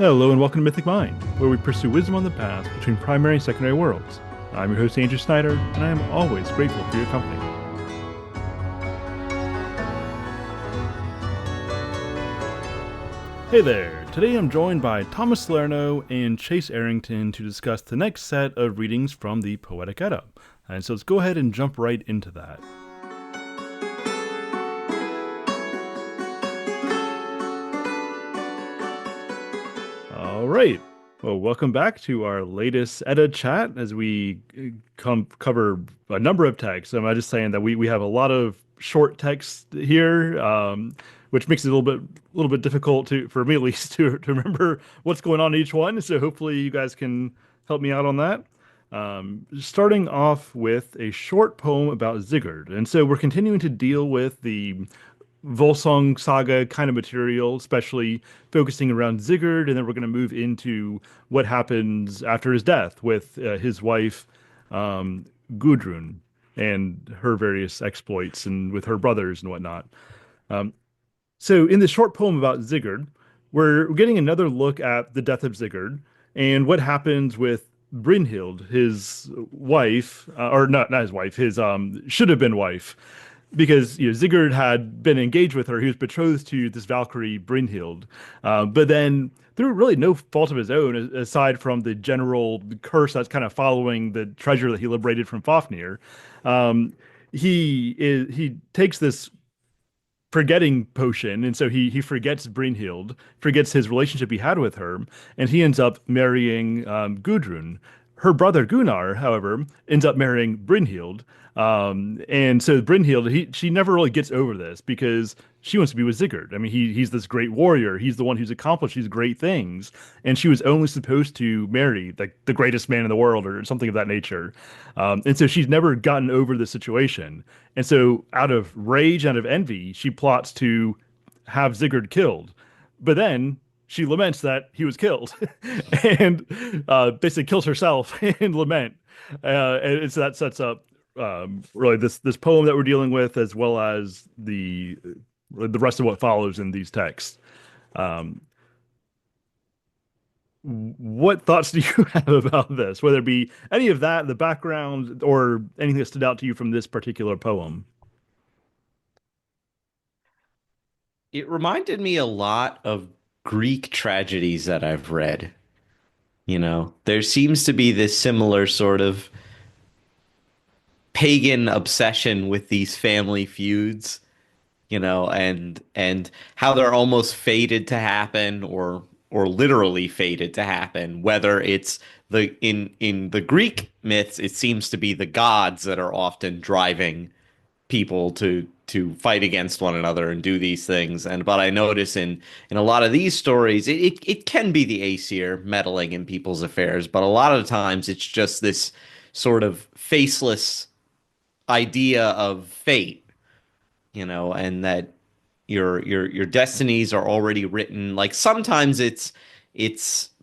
Hello and welcome to Mythic Mind, where we pursue wisdom on the path between primary and secondary worlds. I'm your host, Andrew Snyder, and I am always grateful for your company. Hey there! Today I'm joined by Thomas Salerno and Chase Arrington to discuss the next set of readings from the Poetic Edda. And so let's go ahead and jump right into that. All right. Well, welcome back to our latest Edda chat as we cover a number of texts. I'm just saying that we have a lot of short text here, which makes it a little bit difficult for me at least to remember what's going on in each one. So hopefully you guys can help me out on that. Starting off with a short poem about Sigurd. And so we're continuing to deal with the Volsung saga kind of material, especially focusing around Sigurd, and then we're going to move into what happens after his death with his wife Gudrun and her various exploits, and with her brothers and whatnot. Um, so, in the short poem about Sigurd, we're getting another look at the death of Sigurd and what happens with Brynhild, his wife, or not his wife, his should have been wife, because Sigurd had been engaged with her. He was betrothed to this Valkyrie Brynhild, but then through really no fault of his own, aside from the general curse that's kind of following the treasure that he liberated from Fafnir, um, he takes this forgetting potion, and so he forgets Brynhild, forgets his relationship he had with her, and he ends up marrying Gudrun. Her brother Gunnar, however, ends up marrying Brynhild, and so Brynhild, she never really gets over this because she wants to be with Sigurd. I mean, he's this great warrior. He's the one who's accomplished these great things, and she was only supposed to marry like the greatest man in the world or something of that nature. And so she's never gotten over the situation. And so, out of rage, out of envy, she plots to have Sigurd killed. But then she laments that he was killed and basically kills herself in lament. And so that sets up really this poem that we're dealing with, as well as the rest of what follows in these texts. Um, what thoughts do you have about this, whether it be any of that, the background, or anything that stood out to you from this particular poem? It reminded me a lot of Greek tragedies that I've read. There seems to be this similar sort of pagan obsession with these family feuds, and how they're almost fated to happen or literally fated to happen, whether it's the in the Greek myths, it seems to be the gods that are often driving people to fight against one another and do these things. And but I notice in a lot of these stories, it can be the Aesir meddling in people's affairs, but a lot of the times it's just this sort of faceless idea of fate, and that your destinies are already written. Like sometimes it's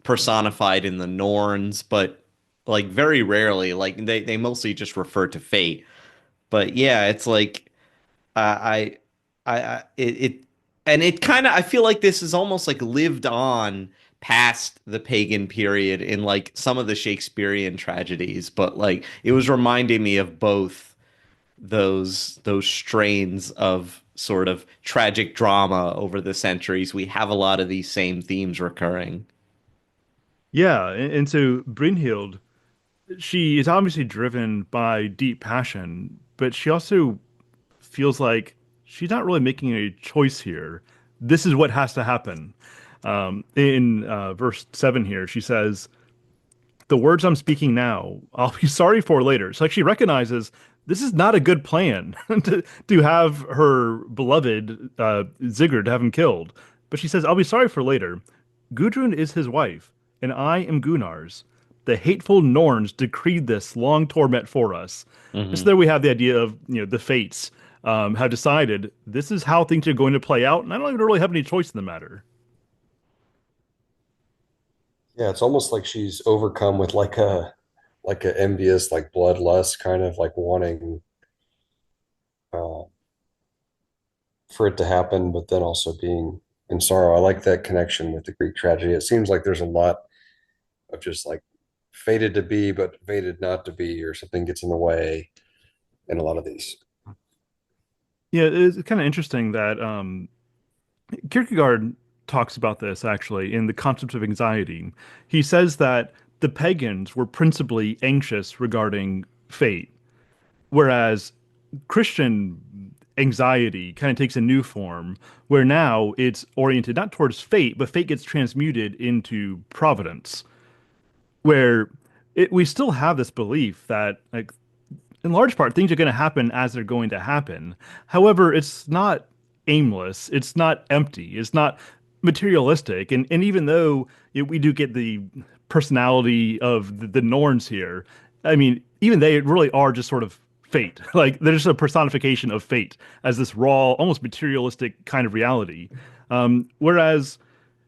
personified in the Norns, but like very rarely, like they mostly just refer to fate. But yeah, it's like I, it, and it kind of, I feel like this is almost like lived on past the pagan period in like some of the Shakespearean tragedies, but like it was reminding me of both those strains of sort of tragic drama over the centuries. We have a lot of these same themes recurring. Yeah, and so Brynhild, she is obviously driven by deep passion, but she also feels like she's not really making a choice here. This is what has to happen. In verse 7 here, she says, "The words I'm speaking now, I'll be sorry for later." So, like, she recognizes this is not a good plan to have her beloved Sigurd have him killed. But she says, "I'll be sorry for later. Gudrun is his wife, and I am Gunnar's. The hateful Norns decreed this long torment for us." And so Hmm. there we have the idea of, the fates have decided this is how things are going to play out, and I don't even really have any choice in the matter. Yeah, it's almost like she's overcome with like a envious like bloodlust kind of like wanting uh for it to happen, but then also being and sorrow. I like that connection with the Greek tragedy. It seems like there's a lot of just like fated to be, but fated not to be, or something gets in the way in a lot of these. Yeah, it's kind of interesting that Kierkegaard talks about this actually in the concept of anxiety. He says that the pagans were principally anxious regarding fate, whereas Christian anxiety kind of takes a new form where now it's oriented not towards fate, but fate gets transmuted into providence, where we still have this belief that like in large part, things are going to happen as they're going to happen. However, it's not aimless. It's not empty. It's not materialistic. And even though we do get the personality of the Norns here, I mean, even they really are just sort of fate. Like they're just a personification of fate as this raw, almost materialistic kind of reality. Whereas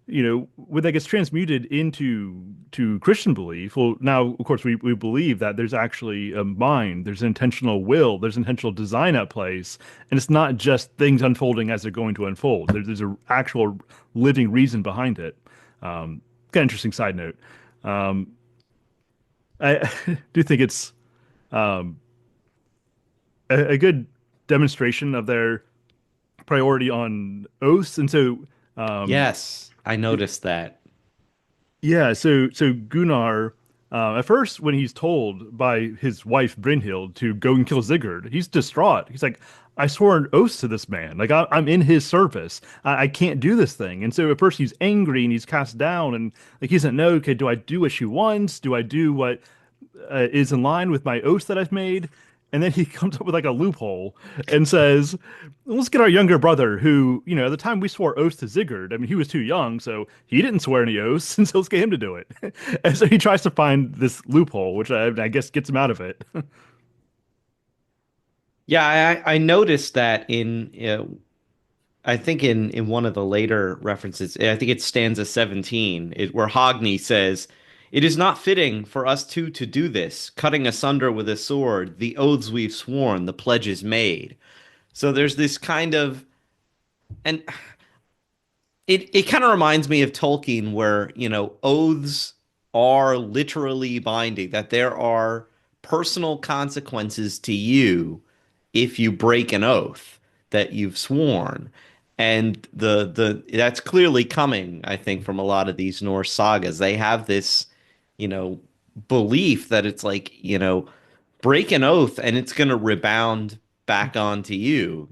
when that gets transmuted into Christian belief, well, now of course we believe that there's actually a mind, there's intentional will, there's intentional design at place, and it's not just things unfolding as they're going to unfold. There's an actual living reason behind it. Kind of interesting side note. Um, I do think it's um, a good demonstration of their priority on oaths, and so um, Yes, I noticed that. yeah, so Gunnar, at first when he's told by his wife Brynhild to go and kill Sigurd, he's distraught. He's like, I swore an oath to this man. Like I'm in his service. I can't do this thing. And so at first he's angry and he's cast down and like he doesn't know. Okay, do I do what she wants? Do I do what is in line with my oaths that I've made? And then he comes up with like a loophole and says, let's get our younger brother who, at the time we swore oaths to Sigurd, I mean, he was too young, so he didn't swear any oaths, and so let's get him to do it. And so he tries to find this loophole, which I guess gets him out of it. Yeah, I noticed that I think in one of the later references, I think it's stanza 17, where Hogni says, "It is not fitting for us two to do this, cutting asunder with a sword the oaths we've sworn, the pledges made." So there's this kind of, and it kind of reminds me of Tolkien, where, oaths are literally binding, that there are personal consequences to you if you break an oath that you've sworn. And the that's clearly coming, I think, from a lot of these Norse sagas. They have this, you know, belief that it's like, break an oath and it's going to rebound back onto you,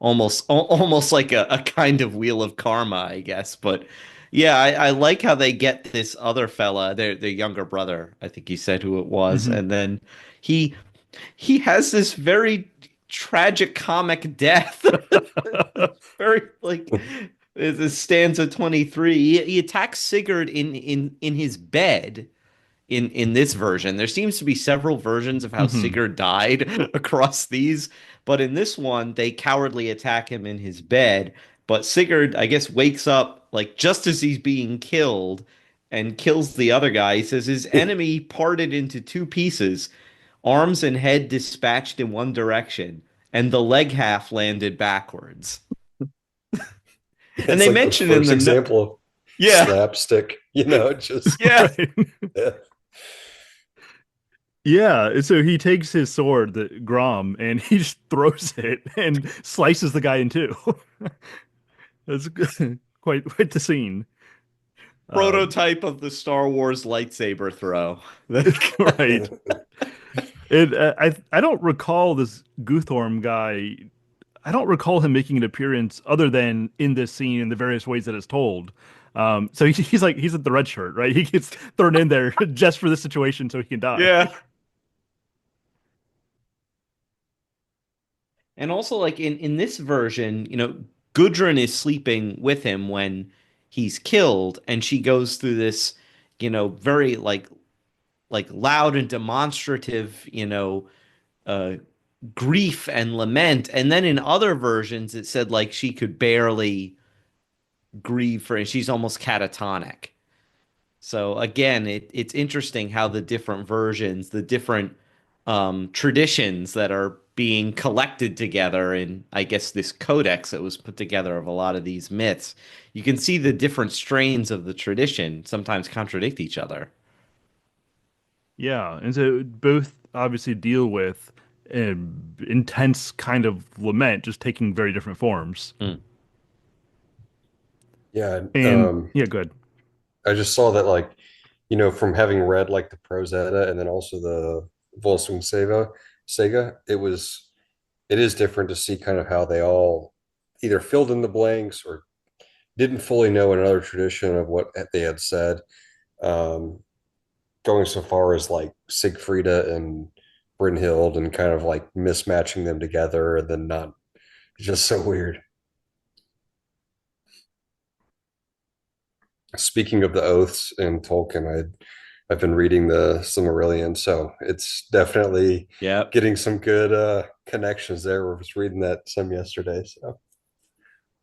almost like a kind of wheel of karma, I guess. But yeah, I like how they get this other fella, their younger brother, I think he said who it was, Hmm. and then he he has this very tragic comic death. Very like this stanza 23. He attacks Sigurd in his bed in this version. There seems to be several versions of how Hmm. Sigurd died across these, but in this one, they cowardly attack him in his bed. But Sigurd, I guess, wakes up like just as he's being killed and kills the other guy. He says his enemy parted into two pieces, arms and head dispatched in one direction, and the leg half landed backwards. And It's they like the mention in first the no- example of yeah, slapstick, just yeah. Right. yeah. Yeah, so he takes his sword, the Grom, and he just throws it and slices the guy in two. That's quite the scene. Um, Prototype of the Star Wars lightsaber throw. right. I don't recall this Guthorm guy. I don't recall him making an appearance other than in this scene in the various ways that it's told. So he's at the red shirt, right? He gets thrown in there just for this situation so he can die. Yeah. And also, like in this version, Gudrun is sleeping with him when he's killed, and she goes through this, very like loud and demonstrative, uh grief and lament. And then in other versions, it said like she could barely grieve for, and she's almost catatonic. So again, it's interesting how the different versions, the different traditions that are being collected together in, I guess, this codex that was put together of a lot of these myths, you can see the different strains of the tradition sometimes contradict each other. Yeah, and so both obviously deal with an intense kind of lament, just taking very different forms. Hmm. Yeah, And yeah, good. I just saw that like, from having read like the Prose Edda and then also the Volsung Saga, it is different to see kind of how they all either filled in the blanks or didn't fully know another tradition of what they had said. Um, Going so far as like Sigfrida and Brynhild and kind of like mismatching them together and then not, it's just so weird. Speaking of the oaths in Tolkien, I've been reading the Silmarillion, so it's definitely Yep. getting some good connections there. I was reading that some yesterday, so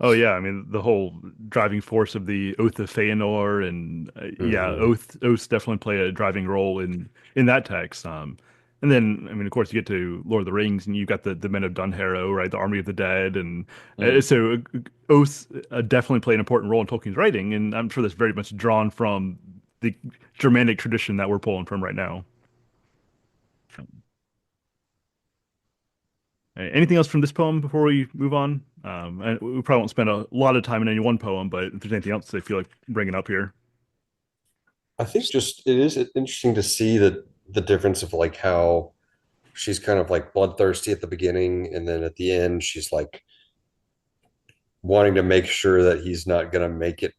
Oh yeah, I mean the whole driving force of the Oath of Feanor, and yeah, mhm. oaths definitely play a driving role in that text. And then I mean, of course, you get to Lord of the Rings, and you've got the Men of Dunharrow, right? The Army of the Dead, and Hmm. oaths definitely play an important role in Tolkien's writing, and I'm sure that's very much drawn from the Germanic tradition that we're pulling from right now. Anything else from this poem before we move on? And we probably won't spend a lot of time in any one poem, but if there's anything else I feel like bringing up here. I think just it is interesting to see the difference of like how she's kind of like bloodthirsty at the beginning, and then at the end she's like wanting to make sure that he's not going to make it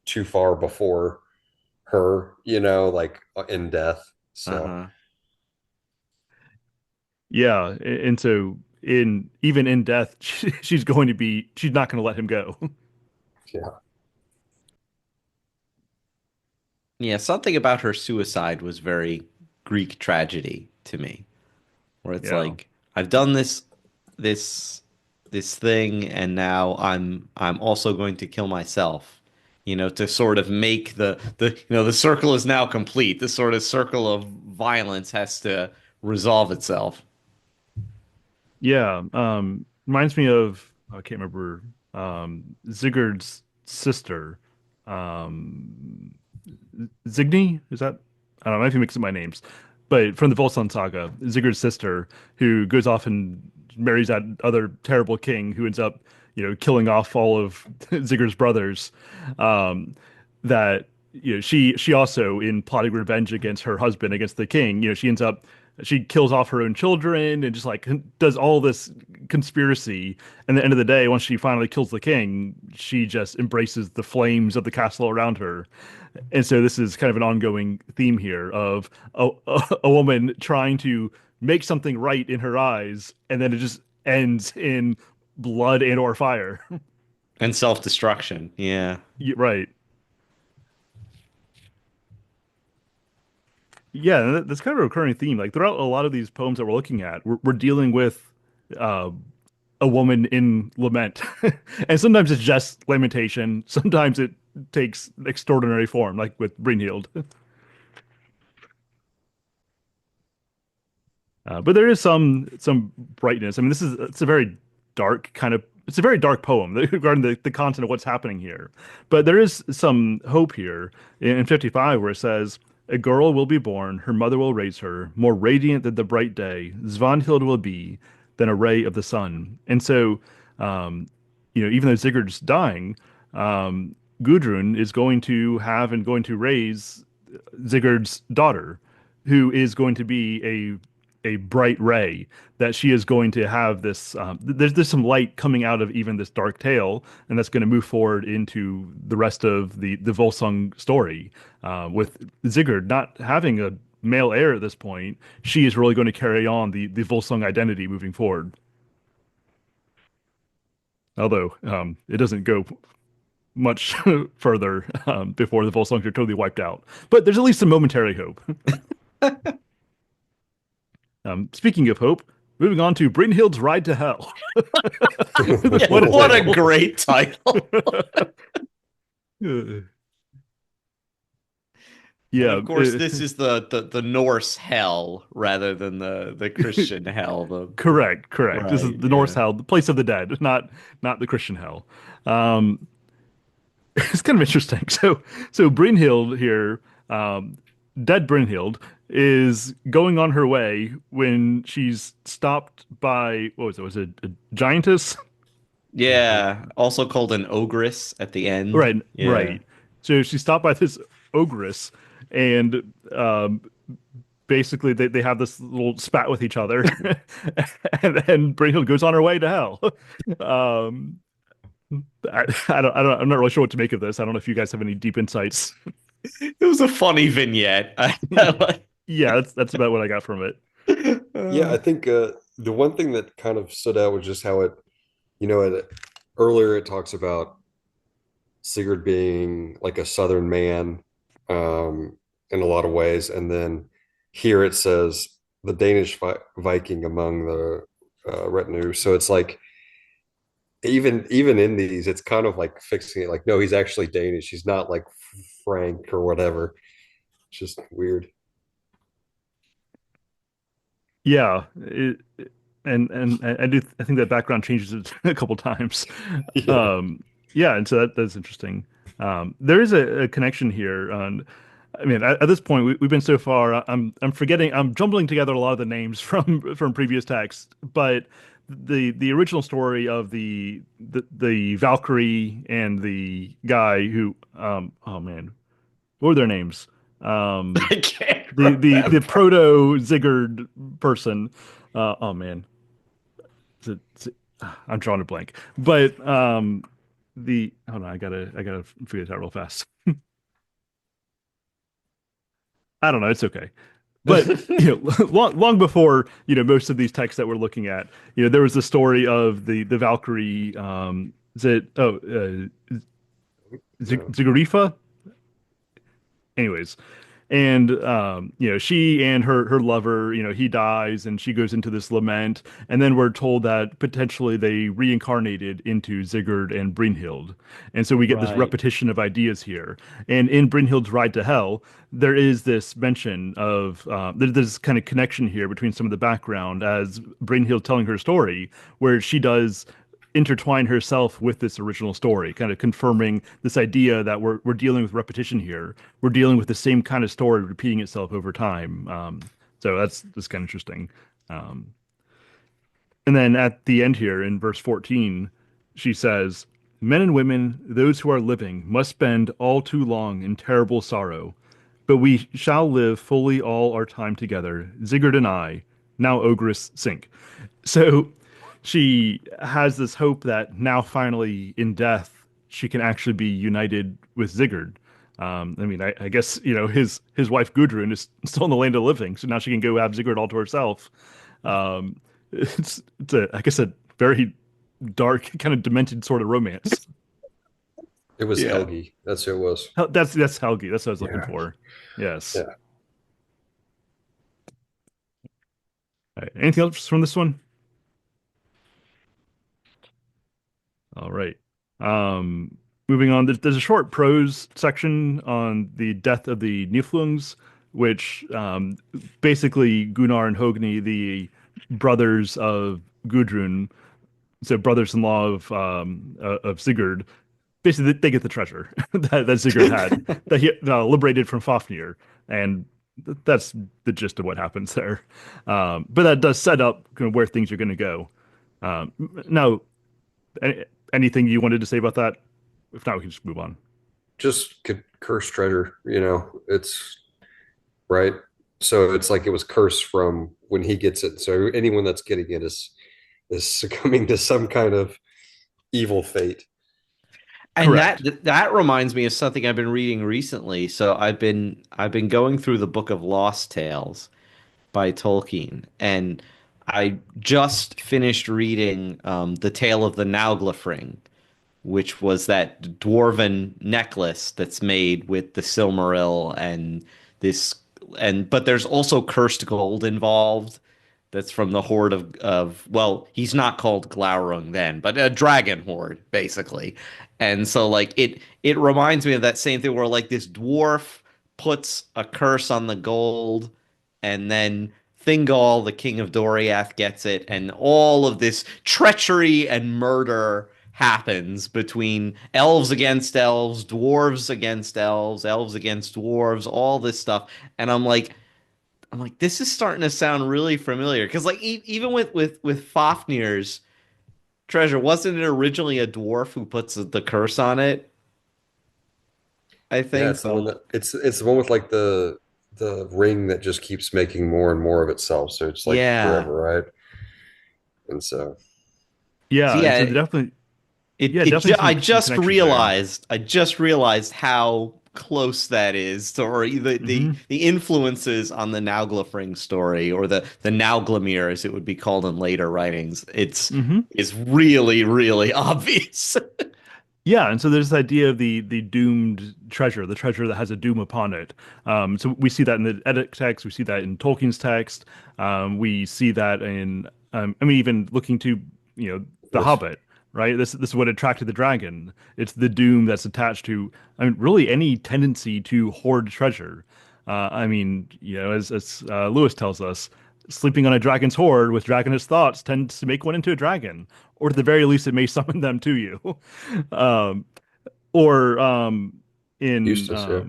too far before her, like in death. So Uh-huh. Yeah, and so in even in death, she's not going to let him go. yeah, Yeah, something about her suicide was very Greek tragedy to me, where it's Yeah. like I've done this this thing and now I'm also going to kill myself, to sort of make the circle is now complete. This sort of circle of violence has to resolve itself. Yeah. Reminds me of I can't remember Sigurd's sister. Um Zigny? Is that? I don't know. I might be mixing my names. But from the Volsung saga, Sigurd's sister, who goes off and marries that other terrible king who ends up, killing off all of Sigurd's brothers. Um, that she also in plotting revenge against her husband, against the king, she ends up she kills off her own children and just like does all this conspiracy. And at the end of the day, once she finally kills the king, she just embraces the flames of the castle around her. And so this is kind of an ongoing theme here of a woman trying to make something right in her eyes, and then it just ends in blood and or fire. And self-destruction. Yeah. Right. Yeah, and that's kind of a recurring theme. Like throughout a lot of these poems that we're looking at, we're dealing with uh, a woman in lament. And sometimes it's just lamentation. Sometimes it takes extraordinary form, like with Brynhild. But there is some brightness. I mean, it's a very dark kind of it's a very dark poem regarding the content of what's happening here. But there is some hope here in 55 where it says, "A girl will be born, her mother will raise her, more radiant than the bright day. Svanhild will be than a ray of the sun." And so, um, even though Sigurd's dying, Gudrun is going to have and going to raise Sigurd's daughter, who is going to be a bright ray that she is going to have this there's some light coming out of even this dark tale, and that's going to move forward into the rest of the Volsung story, with Sigurd not having a male heir at this point. She is really going to carry on the Volsung identity moving forward, although it doesn't go much further before the Volsungs are totally wiped out, but there's at least some momentary hope. Speaking of hope, moving on to Brynhild's Ride to Hell. Yeah, What a what a title! great title. And Yeah, of course, this is the Norse hell rather than the Christian hell. The correct, correct. This is right, the Norse yeah. hell, the place of the dead, not the Christian hell. Um, it's kind of interesting. So Brynhild here, um, dead Brynhild, is going on her way when she's stopped by what was it? Was it a giantess? Mhm. Yeah, also called an ogress at the end. Right, Yeah. right. So she's stopped by this ogress, and basically they have this little spat with each other, and then Brynhild goes on her way to hell. Um, I'm not really sure what to make of this. I don't know if you guys have any deep insights. It was a funny vignette. I like Yeah, that's about what I got from it. Yeah, I think the one thing that kind of stood out was just how it, earlier it talks about Sigurd being like a Southern man in a lot of ways, and then here it says the Danish Viking among the retinue. So it's like even in these, it's kind of like fixing it. Like, no, he's actually Danish. He's not like Frank or whatever. It's just weird. Yeah, and I think that background changes it a couple times. Yeah. Um, yeah, and so that's interesting. There is a connection here. I mean, at this point, we've been so far. I'm forgetting. I'm jumbling together a lot of the names from previous texts, but the original story of the Valkyrie and the guy who oh man, what were their names? I can't The remember. proto Sigurd person. Oh man, I'm drawing a blank. But the hold on, I gotta figure it out real fast. I don't know, it's okay. But long before most of these texts that we're looking at, there was the story of the Valkyrie. Is it No. Zigarifa? Anyways, and she and her lover, he dies and she goes into this lament, and then we're told that potentially they reincarnated into Sigurd and Brynhild, and so we get this Right. repetition of ideas here. And in Brynhild's ride to hell, there is this mention of there's this kind of connection here between some of the background as Brynhild telling her story, where she does intertwine herself with this original story, kind of confirming this idea that we're dealing with repetition here. We're dealing with the same kind of story repeating itself over time. So that's kind of interesting. Um, and then at the end here in verse 14, she says, "Men and women, those who are living, must spend all too long in terrible sorrow, but we shall live fully all our time together, Sigurd and I, now ogress sink." So she has this hope that now finally in death she can actually be united with Sigurd. I mean, I guess his wife Gudrun is still in the land of living, so now she can go have Sigurd all to herself. Um, it's I guess a very dark, kind of demented sort of romance. It was Yeah. Helgi. That's who it was. That's Helgi. That's what I was looking Yeah. for. Yes. Yeah. All right. Anything else from this one? All right. Um, moving on, there's a short prose section on the death of the Niflungs, which basically Gunnar and Hogni, the brothers of Gudrun, so brothers-in-law of Sigurd, basically they get the treasure that Sigurd had that he liberated from Fafnir, and that's the gist of what happens there. But that does set up kind of where things are going to go. Now, anything you wanted to say about that? If not, we can just move on. Just cursed treasure, it's right. So it's like it was cursed from when he gets it. So anyone that's getting it is succumbing to some kind of evil fate. And Correct. that reminds me of something I've been reading recently. So I've been going through the Book of Lost Tales by Tolkien, and I just finished reading The Tale of the Naglafring, which was that dwarven necklace that's made with the Silmaril and this and but there's also cursed gold involved that's from the horde of well, he's not called Glaurung then, but a dragon horde basically. And so like it reminds me of that same thing where like this dwarf puts a curse on the gold, and then Thingol, the king of Doriath, gets it, and all of this treachery and murder happens between elves against elves, dwarves against elves, elves against dwarves, all this stuff. And I'm like, this is starting to sound really familiar because like even with Fafnir's treasure, wasn't it originally a dwarf who puts the curse on it? I Yeah, think. it's the one that it's the one with like the ring that just keeps making more and more of itself. So it's like Yeah. forever, right? And so So Yeah, and yeah, so definitely, it yeah, it definitely ju- some connections there. I just realized how close that is to or Hmm. the influences on the Naglafring story or the Nauglamir as it would be called in later writings. It's Hmm. is really really obvious. Yeah, and so there's this idea of the doomed treasure, the treasure that has a doom upon it. So we see that in the Eddic text, we see that in Tolkien's text, we see that in, I mean, even looking to, The with Hobbit, right? This is what attracted the dragon. It's the doom that's attached to, I mean, really any tendency to hoard treasure. I mean, as Lewis tells us, sleeping on a dragon's hoard with dragoness thoughts tends to make one into a dragon, or at the very least, it may summon them to you. um, or in Eustace, yeah.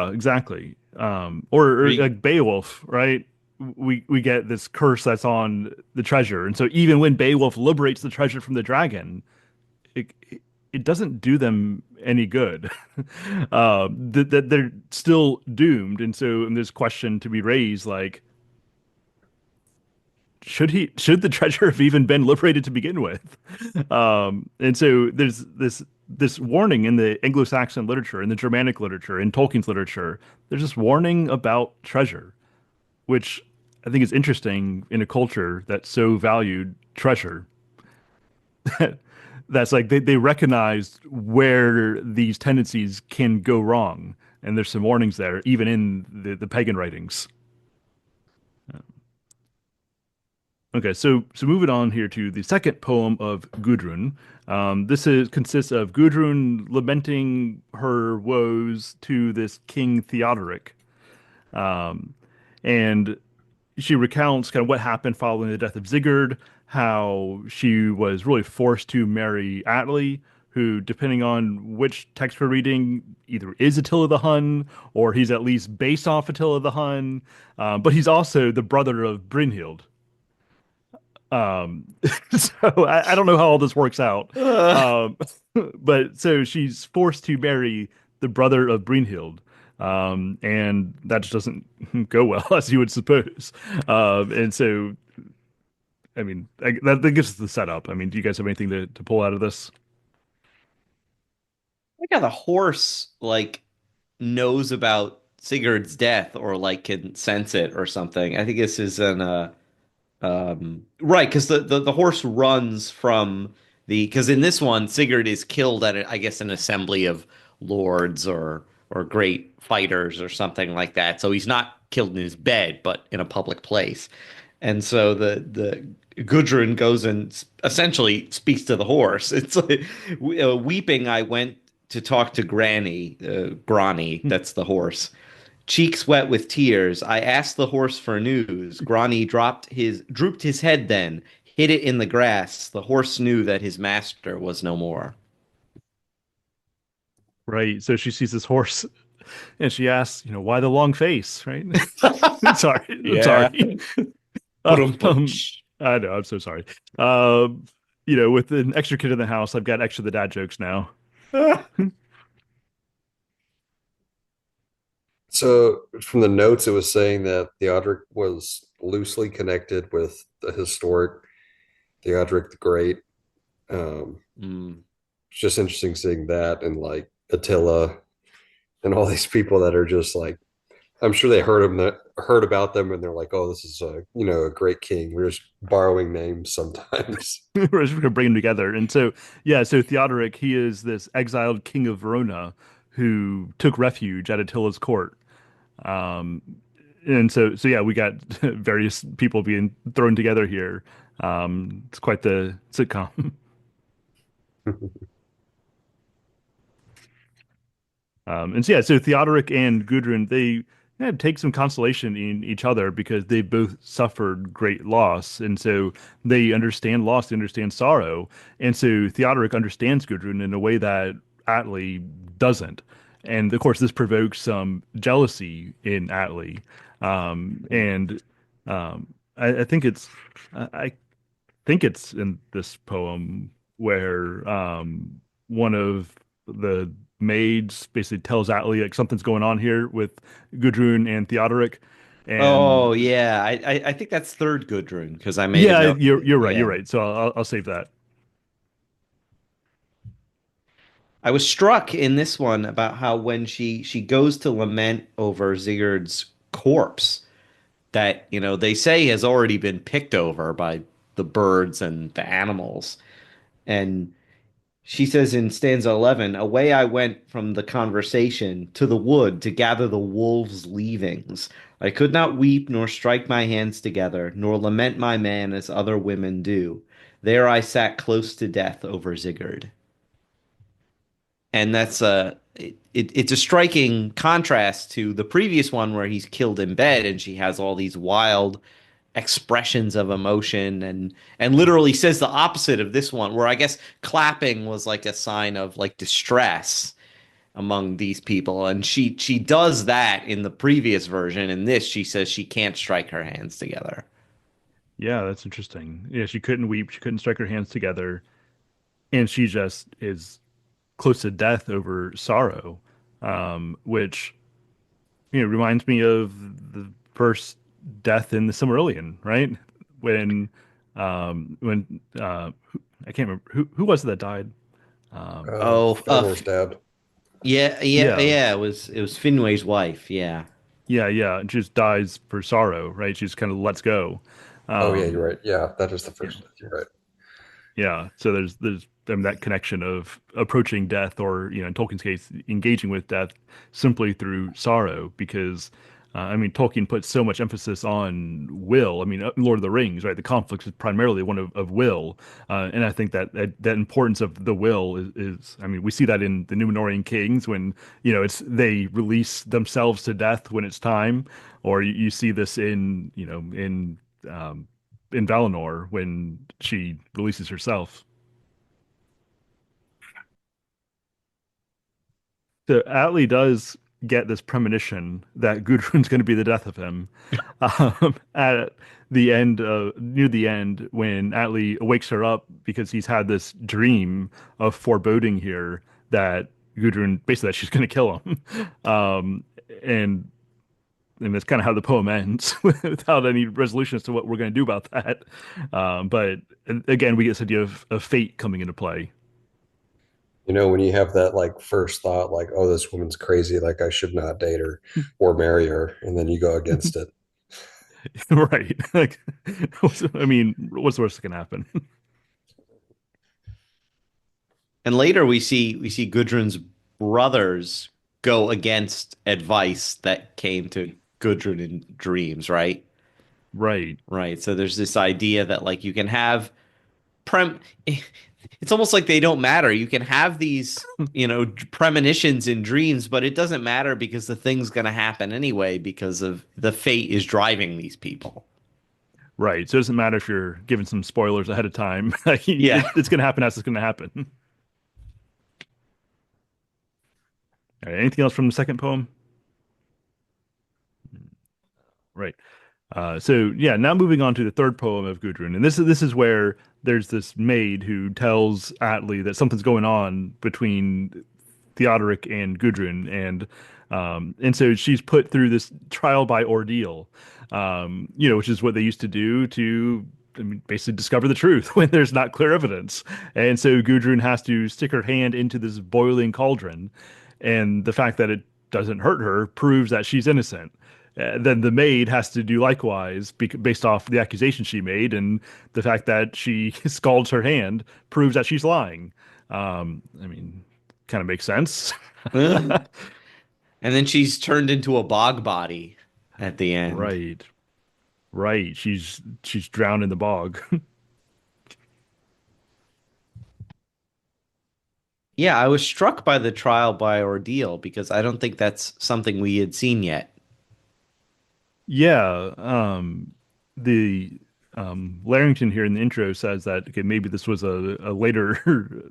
yeah, exactly. Or Re- like Beowulf, right? We get this curse that's on the treasure, and so even when Beowulf liberates the treasure from the dragon, it doesn't do them any good. That they're still doomed, and so and there's question to be raised, like should the treasure have even been liberated to begin with? And so there's this warning in the Anglo-Saxon literature, in the Germanic literature, in Tolkien's literature. There's this warning about treasure, which I think is interesting in a culture that so valued treasure. That's like they recognized where these tendencies can go wrong, and there's some warnings there, even in the pagan writings. Okay, so moving on here to the second poem of Gudrun. This is consists of Gudrun lamenting her woes to this King Theodoric, um, and she recounts kind of what happened following the death of Sigurd, how she was really forced to marry Atli, who, depending on which text we're reading, either is Attila the Hun or he's at least based off Attila the Hun, but he's also the brother of Brynhild. Um, so I don't know how all this works out. uh, Um, but so she's forced to marry the brother of Brynhild. And that just doesn't go well, as you would suppose. And so, I mean, that gives us the setup. I mean, do you guys have anything to pull out of this? I got the horse like knows about Sigurd's death or like can sense it or something. I think this is an right, because the horse runs from the because in this one Sigurd is killed at I guess an assembly of lords or great fighters or something like that. So he's not killed in his bed, but in a public place. And so the Gudrun goes and essentially speaks to the horse. It's like weeping. I went to talk to Grani, that's the horse. Cheeks wet with tears, I asked the horse for news. Grani drooped his head then, hid it in the grass. The horse knew that his master was no more. Right. So she sees this horse and she asks, why the long face, right? Sorry. I'm Yeah. sorry. Um, Ba-dum-butch. I know. I'm so sorry. With an extra kid in the house, I've got extra the dad jokes now. So from the notes, it was saying that Theodoric was loosely connected with the historic Theodoric the Great. Um, Mm. it's just interesting seeing that and like Attila and all these people that are just like I'm sure they heard about them and they're like, oh, this is a great king. We're just borrowing names sometimes. We're just gonna bring them together. And so, yeah, so Theodoric, he is this exiled king of Verona who took refuge at Attila's court. Um, and so yeah, we got various people being thrown together here. It's quite the sitcom. And so, yeah, so Theodoric and Gudrun, they take some consolation in each other because they both suffered great loss. And so they understand loss, they understand sorrow. And so Theodoric understands Gudrun in a way that Atli doesn't. And of course, this provokes some jealousy in Atli. And I think I think it's in this poem where one of the maids basically tells Atli like something's going on here with Gudrun and Theodoric, and Oh yeah, I think that's third Gudrun because I made a yeah, note. you're right, you're Yeah. right. So I'll save that. I was struck in this one about how when she goes to lament over Sigurd's corpse that, they say has already been picked over by the birds and the animals. And she says in stanza 11, away I went from the conversation to the wood to gather the wolves' leavings. I could not weep nor strike my hands together, nor lament my man as other women do. There I sat close to death over Sigurd. And it's a striking contrast to the previous one where he's killed in bed and she has all these wild expressions of emotion and literally says the opposite of this one where I guess clapping was like a sign of like distress among these people and she does that in the previous version. In this she says she can't strike her hands together. Yeah, that's interesting. Yeah, she couldn't weep, she couldn't strike her hands together, and she just is close to death over sorrow, which reminds me of the first death in the Silmarillion, right? When, I can't remember who was it that died. Oh, Fëanor's dad. yeah, yeah, Yeah, yeah, it was Finway's wife, yeah. yeah, and she just dies for sorrow, right? She just kind of lets go. Oh yeah, you're Um, right. Yeah, that is the yeah, first death. You're right. yeah. So there's that connection of approaching death, or in Tolkien's case, engaging with death simply through sorrow, because I mean, Tolkien puts so much emphasis on will. I mean, Lord of the Rings, right? The conflict is primarily one of will, and I think that importance of the will is, I mean, we see that in the Númenórean kings when it's they release themselves to death when it's time, or you see this in um, in Valinor when she releases herself. So Atli does get this premonition that Gudrun's going to be the death of him at the end, near the end, when Atli wakes her up because he's had this dream of foreboding here that Gudrun, basically, that she's going to kill him. Um, and and that's kind of how the poem ends without any resolution as to what we're going to do about that. But again, we get this idea of fate coming into play. When you have that like first thought, like, oh, this woman's crazy, like I should not date her or marry her, and then you go against it. Right. Like, I mean, what's the worst that can happen? And later we see Gudrun's brothers go against advice that came to Gudrun in dreams, right? Right. Right. So there's this idea that like you can have prem it's almost like they don't matter. You can have these, premonitions in dreams, but it doesn't matter because the thing's going to happen anyway because of the fate is driving these people. Right. So it doesn't matter if you're given some spoilers ahead of time. Yeah. It's going to happen as it's going to happen. All right. Anything else from the second poem? Right. So yeah, now moving on to the third poem of Gudrun, and this is where there's this maid who tells Atli that something's going on between Theodoric and Gudrun, and so she's put through this trial by ordeal, which is what they used to do to, I mean, basically discover the truth when there's not clear evidence. And so Gudrun has to stick her hand into this boiling cauldron, and the fact that it doesn't hurt her proves that she's innocent. Then the maid has to do likewise based off the accusation she made, and the fact that she scalds her hand proves that she's lying. I mean, kind of makes sense. And then she's turned into a bog body at the end. Right, right. She's drowned in the bog. Yeah, I was struck by the trial by ordeal because I don't think that's something we had seen yet. Yeah, the Larrington here in the intro says that okay, maybe this was a later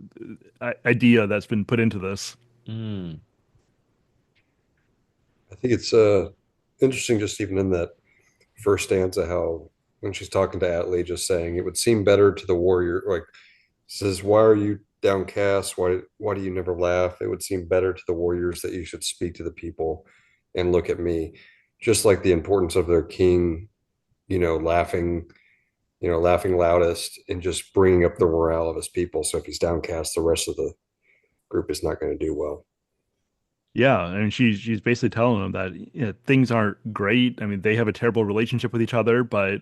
idea that's been put into this. Mm. I think it's interesting just even in that first stanza how when she's talking to Atli, just saying it would seem better to the warrior, like says, "Why are you downcast? Why do you never laugh? It would seem better to the warriors that you should speak to the people and look at me." Just like the importance of their king, laughing, laughing loudest and just bringing up the morale of his people. So if he's downcast, the rest of the group is not going to do well. Yeah, and she's basically telling him that things aren't great. I mean, they have a terrible relationship with each other, but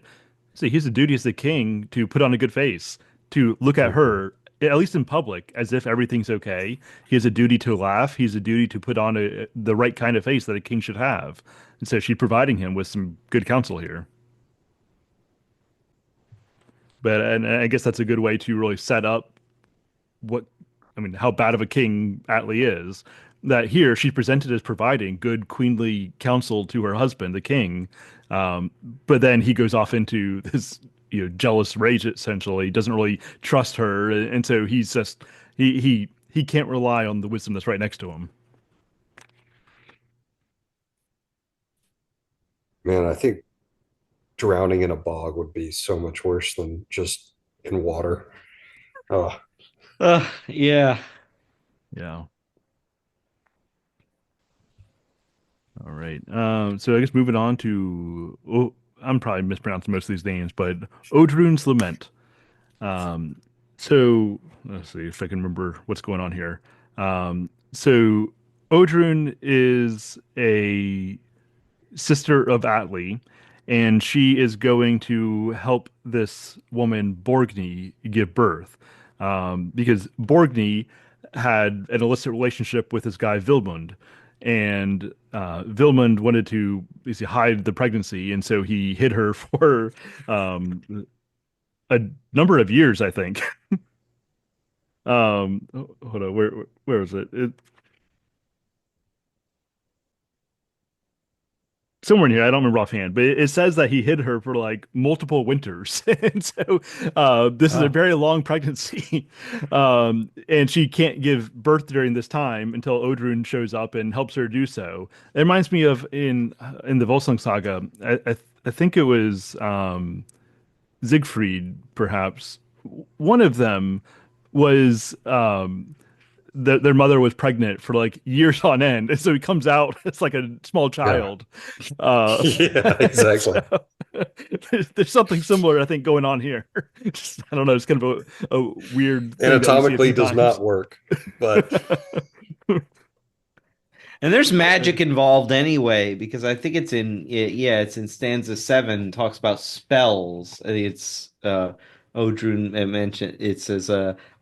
see, he's the duty as the king to put on a good face, to look at Mhm. her, at least in public, as if everything's okay. He has a duty to laugh. He's a duty to put on the right kind of face that a king should have. And so she's providing him with some good counsel here. But and I guess that's a good way to really set up what I mean, how bad of a king Atli is. That here she's presented as providing good queenly counsel to her husband, the king, um, but then he goes off into this jealous rage. Essentially, doesn't really trust her, and so he's just he can't rely on the wisdom that's right next to him. Man, I think drowning in a bog would be so much worse than just in water. Oh, Yeah. Yeah. All right. So I guess moving on to I'm probably mispronouncing most of these names, but Oddrun's Lament. Um, so let's see if I can remember what's going on here. So Oddrun is a sister of Atli, and she is going to help this woman Borgny give birth, because Borgny had an illicit relationship with this guy Vilmund, and Vilmund wanted to basically hide the pregnancy, and so he hid her for a number of years, I think. Hold on, where was it? Somewhere in here, I don't remember offhand, but it says that he hid her for like multiple winters, and so this is a Uh, very long pregnancy, and she can't give birth during this time until Oddrun shows up and helps her do so. It reminds me of in the Volsung saga. I think it was Siegfried, perhaps. One of them was their mother was pregnant for like years on end, and so he comes out as like a small yeah. child. Uh, Yeah, exactly. so there's something similar, I think, going on here. Just, I don't know. It's kind of a weird thing that we see a Anatomically few does times. not work, but and there's magic involved anyway, because I think yeah, it's in stanza 7, talks about spells. It's Oddrun mentioned, it says,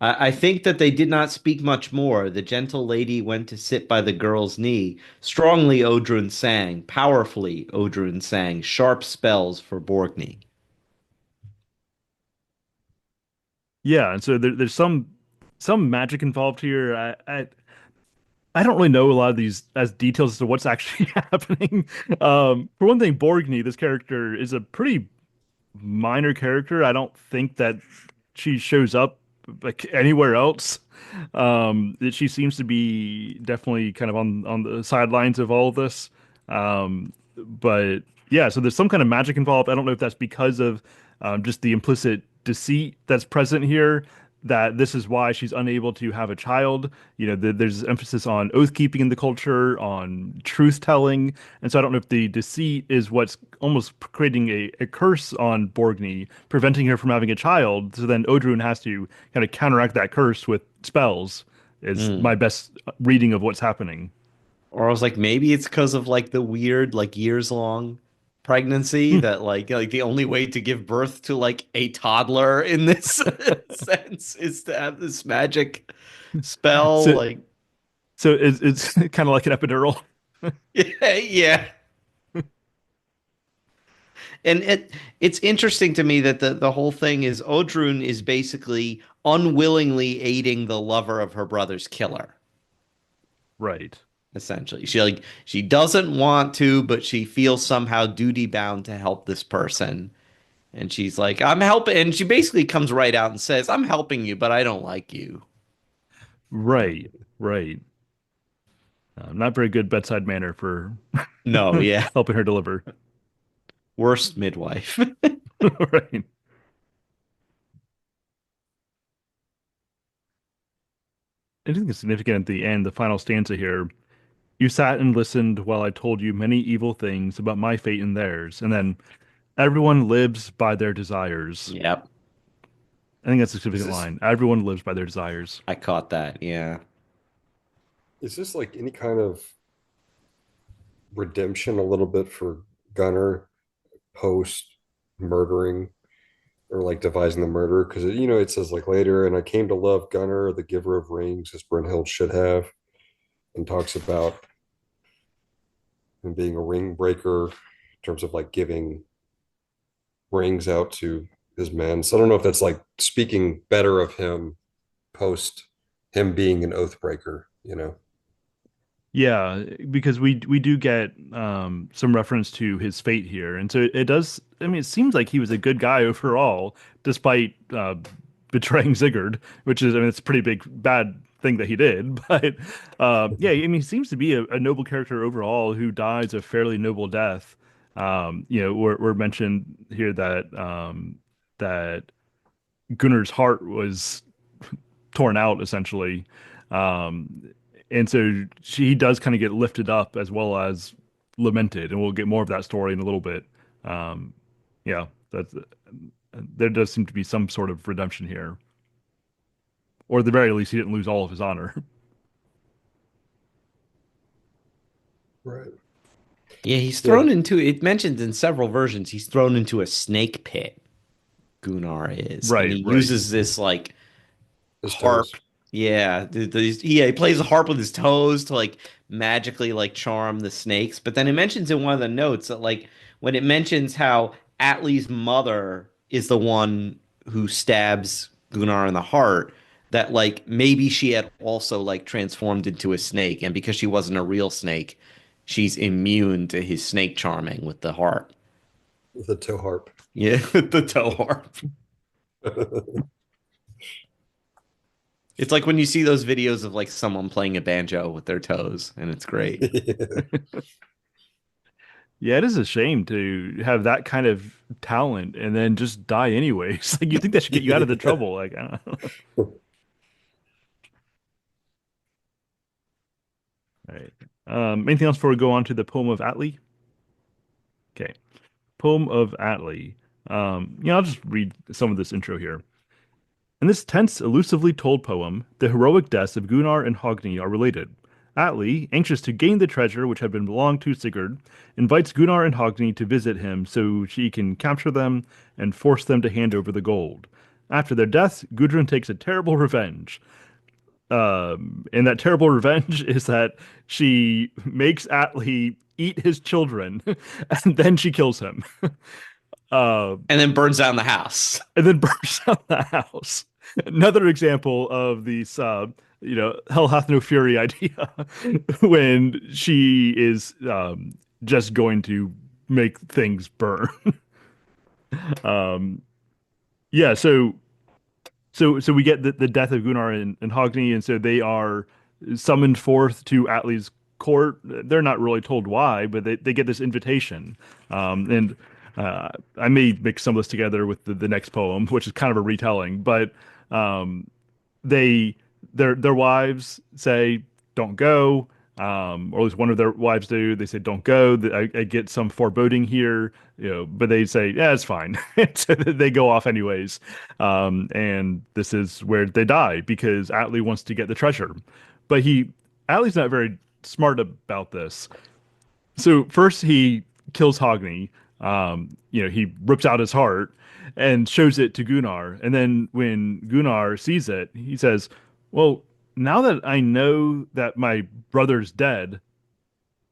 I think that they did not speak much more. The gentle lady went to sit by the girl's knee. Strongly Oddrun sang, powerfully Oddrun sang, sharp spells for Borgny. Yeah, and so there's some magic involved here. I don't really know a lot of these as details as to what's actually happening. For one thing, Borgny, this character, is a pretty minor character. I don't think that she shows up like anywhere else. She seems to be definitely kind of on the sidelines of all of this. But yeah, so there's some kind of magic involved. I don't know if that's because of just the implicit deceit that's present here, that this is why she's unable to have a child. There's emphasis on oath keeping in the culture, on truth telling, and so I don't know if the deceit is what's almost creating a curse on Borgny, preventing her from having a child. So then Oddrun has to kind of counteract that curse with spells. Is my Mm. best reading of what's happening. Or I was like, maybe it's because of like the weird, like years long pregnancy Hmm. that like the only way to give birth to like a toddler in this sense is to have this magic spell. So Like, so it's kind of like an epidural. yeah, yeah. And it's interesting to me that the whole thing is Oddrun is basically unwillingly aiding the lover of her brother's killer, Right. essentially. She doesn't want to, but she feels somehow duty bound to help this person. And she's like, I'm helping. And she basically comes right out and says, I'm helping you, but I don't like you. Right. Right. Not very good bedside manner for No, yeah. helping her deliver. Worst midwife. Right. I think it's significant at the end, the final stanza here. You sat and listened while I told you many evil things about my fate and theirs, and then everyone lives by their desires. Yep. I think that's a Is significant this line. Everyone lives by their desires. I caught that. Yeah. is this like any kind of redemption a little bit for Gunnar post murdering or like devising the murder? Because it says like later, and I came to love Gunnar, the giver of rings, as Brynhild should have, and talks about him being a ring breaker in terms of like giving rings out to his men. So I don't know if that's like speaking better of him post him being an oath breaker. Yeah, because we do get some reference to his fate here, and so it does. I mean, it seems like he was a good guy overall, despite betraying Sigurd, which is, I mean, it's a pretty big bad thing that he did. But yeah, I mean, he seems to be a noble character overall who dies a fairly noble death. We're mentioned here that that Gunnar's heart was torn out essentially. Um, and so she does kind of get lifted up as well as lamented, and we'll get more of that story in a little bit. Um, yeah, that's there does seem to be some sort of redemption here, or at the very least, he didn't lose all of his honor. Right. Yeah, he's Yeah. thrown into it mentioned in several versions, he's thrown into a snake pit, Gunnar is, and Right, he right. uses this like His harp. toes. Yeah, yeah, he plays the harp with his toes to like magically like charm the snakes. But then it mentions in one of the notes that like when it mentions how Atli's mother is the one who stabs Gunnar in the heart, that like maybe she had also like transformed into a snake, and because she wasn't a real snake, she's immune to his snake charming with the harp. With a toe harp. Yeah, with the toe harp. It's like when you see those videos of like someone playing a banjo with their toes, and it's great. Yeah. Yeah, it is a shame to have that kind of talent and then just die anyways. Like you think that should get you out of the Yeah. trouble. Like, I don't know. All right. Anything else before we go on to the poem of Atli? Okay. Poem of Atli. I'll just read some of this intro here. In this tense, elusively told poem, the heroic deaths of Gunnar and Hogni are related. Atli, anxious to gain the treasure which had been belonged to Sigurd, invites Gunnar and Hogni to visit him so she can capture them and force them to hand over the gold. After their deaths, Gudrun takes a terrible revenge. And that terrible revenge is that she makes Atli eat his children, and then she kills him. Uh, And then burns down the house. and then burns down the house. Another example of these, hell hath no fury idea when she is just going to make things burn. um, yeah, so we get the death of Gunnar and Hogni, and so they are summoned forth to Atli's court. They're not really told why, but they get this invitation. And I may mix some of this together with the next poem, which is kind of a retelling, but um, they their wives say don't go, or at least one of their wives do. They say don't go. I get some foreboding here, but they say yeah, it's fine. So they go off anyways, and this is where they die because Atli wants to get the treasure, but Atli's not very smart about this. So first he kills Hogni. He rips out his heart and shows it to Gunnar. And then when Gunnar sees it, he says, "Well, now that I know that my brother's dead,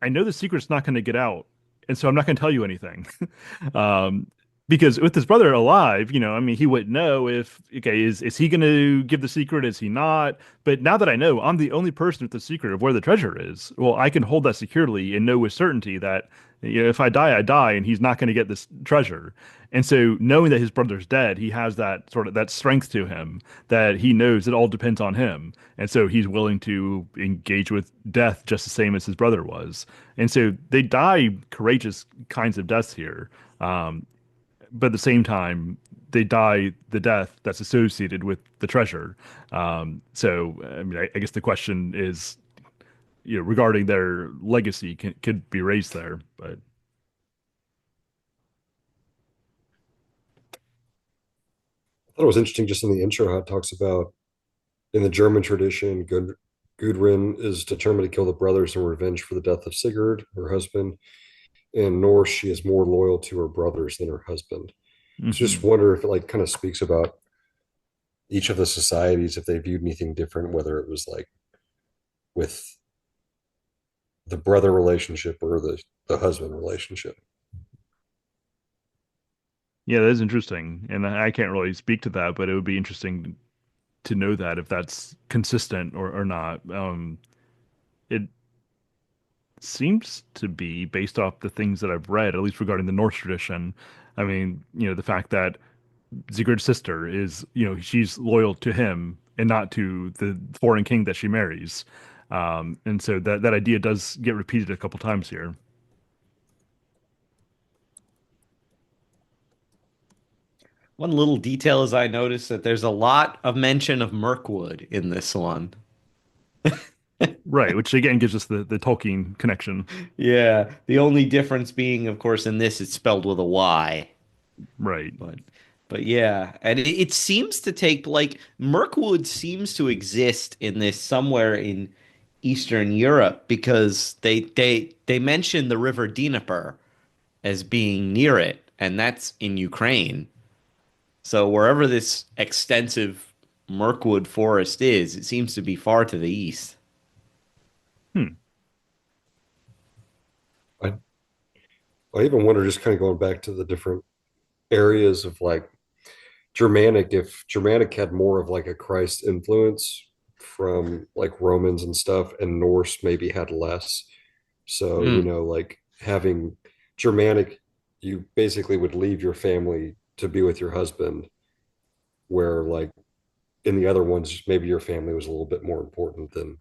I know the secret's not going to get out. and so I'm not going to tell you anything. Um, because with his brother alive, I mean, he wouldn't know if, okay, is he going to give the secret? Is he not? But now that I know, I'm the only person with the secret of where the treasure is. Well, I can hold that securely and know with certainty that, if I die, I die, and he's not going to get this treasure. And so, knowing that his brother's dead, he has that sort of that strength to him that he knows it all depends on him. And so he's willing to engage with death just the same as his brother was. And so they die courageous kinds of deaths here. Um, but at the same time, they die the death that's associated with the treasure. So, I mean, I guess the question is, regarding their legacy could be raised there. But I thought it was interesting just in the intro how it talks about in the German tradition, Gudrun is determined to kill the brothers in revenge for the death of Sigurd, her husband. In Norse, she is more loyal to her brothers than her husband. So just mhm. wonder if it like kind of speaks about each of the societies, if they viewed anything different, whether it was like with the brother relationship or the husband relationship. Yeah, that is interesting, and I can't really speak to that, but it would be interesting to know that if that's consistent or not. It seems to be based off the things that I've read, at least regarding the Norse tradition. I mean, the fact that Sigurd's sister is, she's loyal to him and not to the foreign king that she marries. And so that idea does get repeated a couple times here. One little detail is I noticed that there's a lot of mention of Mirkwood in this one. Right, which again gives us the Tolkien connection. Yeah, the only difference being, of course, in this it's spelled with a Y. Right. But but yeah, and it seems to take like Mirkwood seems to exist in this somewhere in Eastern Europe because they mention the river Dnieper as being near it, and that's in Ukraine. So wherever this extensive Mirkwood forest is, it seems to be far to the east. Hmm. I, I even wonder, just kind of going back to the different areas of like Germanic, if Germanic had more of like a Christ influence from like Romans and stuff, and Norse maybe had less. So, Mm. like having Germanic, you basically would leave your family to be with your husband, where like in the other ones, maybe your family was a little bit more important than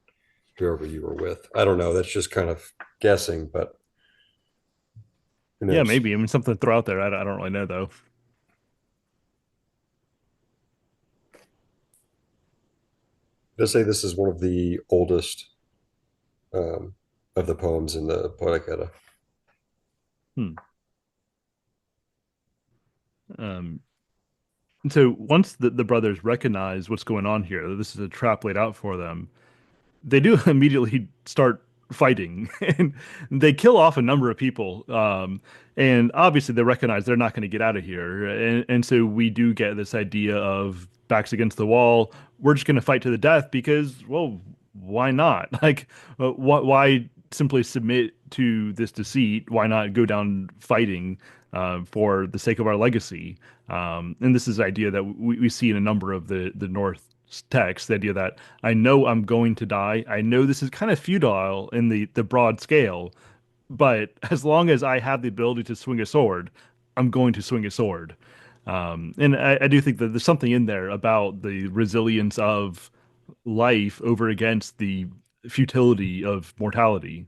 whoever you were with. I don't know. That's just kind of guessing, but who Yeah, knows? maybe. I mean, something to throw out there. I don't really know though. Let's say this is one of the oldest um, of the poems in the Poetic Edda. Hmm. Um, and so once the brothers recognize what's going on here, that this is a trap laid out for them, they do immediately start fighting and they kill off a number of people. And obviously they recognize they're not going to get out of here. And so we do get this idea of backs against the wall. We're just going to fight to the death because, well, why not? Like, why simply submit to this deceit? Why not go down fighting for the sake of our legacy? And this is the idea that we see in a number of the North texts, the idea that I know I'm going to die. I know this is kind of futile in the broad scale, but as long as I have the ability to swing a sword, I'm going to swing a sword. And I do think that there's something in there about the resilience of life over against the futility of mortality.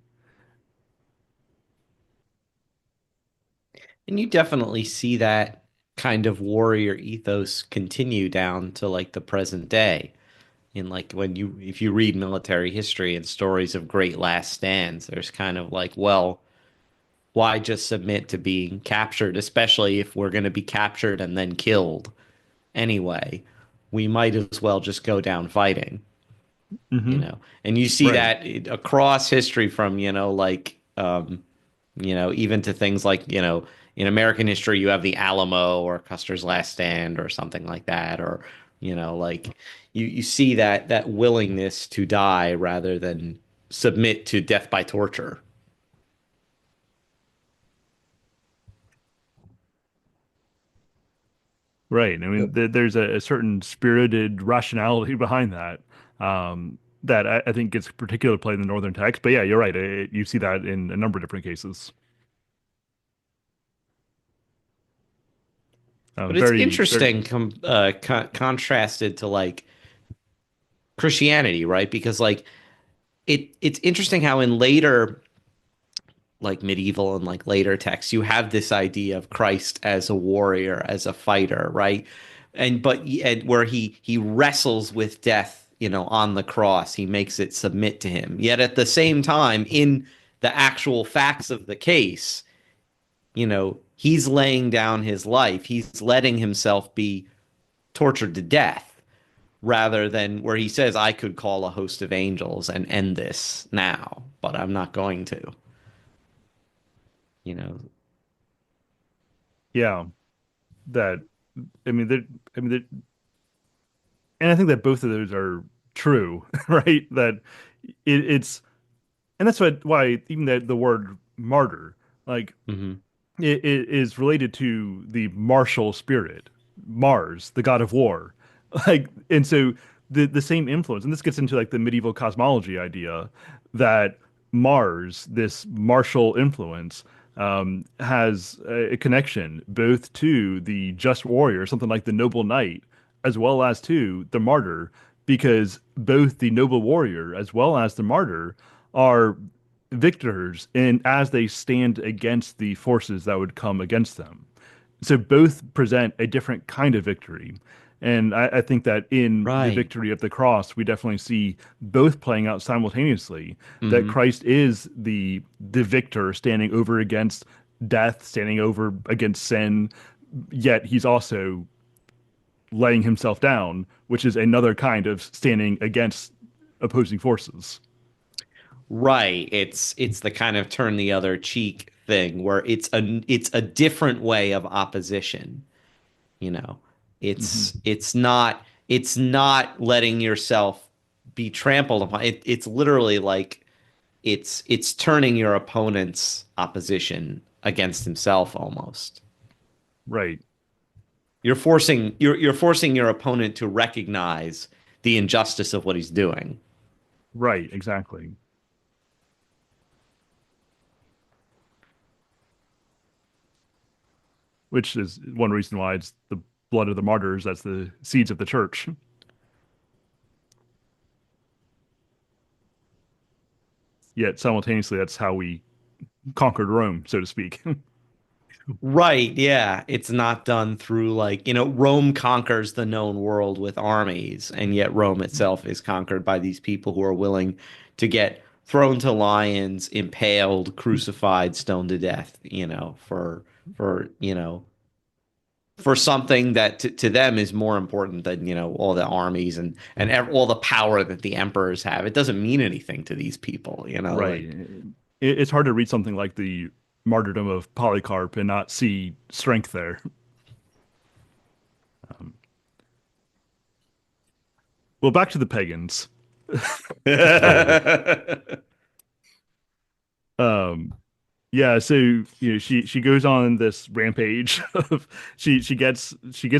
And you definitely see that kind of warrior ethos continue down to like the present day. In like when you if you read military history and stories of great last stands, there's kind of like, well, why just submit to being captured, especially if we're going to be captured and then killed anyway? We might as well just go down fighting, you Hmm. know. And you see Right. that across history from, like even to things like, in American history, you have the Alamo or Custer's Last Stand or something like that, or, like you see that willingness to die rather than submit to death by torture. Right. I mean, Yep. there's a certain spirited rationality behind that, that I think gets particular play in the Northern text. But yeah, you're right. You see that in a number of different cases. But it's Very, very. interesting contrasted to like Christianity, right? Because like it's interesting how in later like medieval and like later texts you have this idea of Christ as a warrior, as a fighter, right? And where he wrestles with death, on the cross, he makes it submit to him. Yet at the same time, in the actual facts of the case, he's laying down his life. He's letting himself be tortured to death rather than where he says, I could call a host of angels and end this now, but I'm not going to, you know. Yeah. That. I mean, there. I mean, there, and I think that both of those are true, right? That it's, and that's why even the word martyr, like Mhm. it is related to the martial spirit, Mars, the god of war. Like, and so the same influence, and this gets into like the medieval cosmology idea that Mars, this martial influence, has a connection both to the just warrior, something like the noble knight, as well as to the martyr, because both the noble warrior as well as the martyr are victors in as they stand against the forces that would come against them. So both present a different kind of victory. And I think that in the Right. victory of the cross, we definitely see both playing out simultaneously. That Hmm. Christ is the victor standing over against death, standing over against sin, yet he's also laying himself down, which is another kind of standing against opposing forces. Right. It's the kind of turn the other cheek thing where it's a different way of opposition, you know. Hmm. It's not letting yourself be trampled upon. It's literally like it's turning your opponent's opposition against himself almost. Right, You're forcing your opponent to recognize the injustice of what he's doing. right, exactly. Which is one reason why it's the blood of the martyrs, that's the seeds of the church. Yet simultaneously, that's how we conquered Rome, so to speak. Right, yeah. It's not done through like, Rome conquers the known world with armies, and yet Rome itself is conquered by these people who are willing to get thrown to lions, impaled, crucified, stoned to death, for, for something that to them is more important than, all the armies and all the power that the emperors have. It doesn't mean anything to these people, Right. like. It's hard to read something like the martyrdom of Polycarp and not see strength there. Um, well, back to the pagans. Um, Yeah, so she goes on this rampage of she gets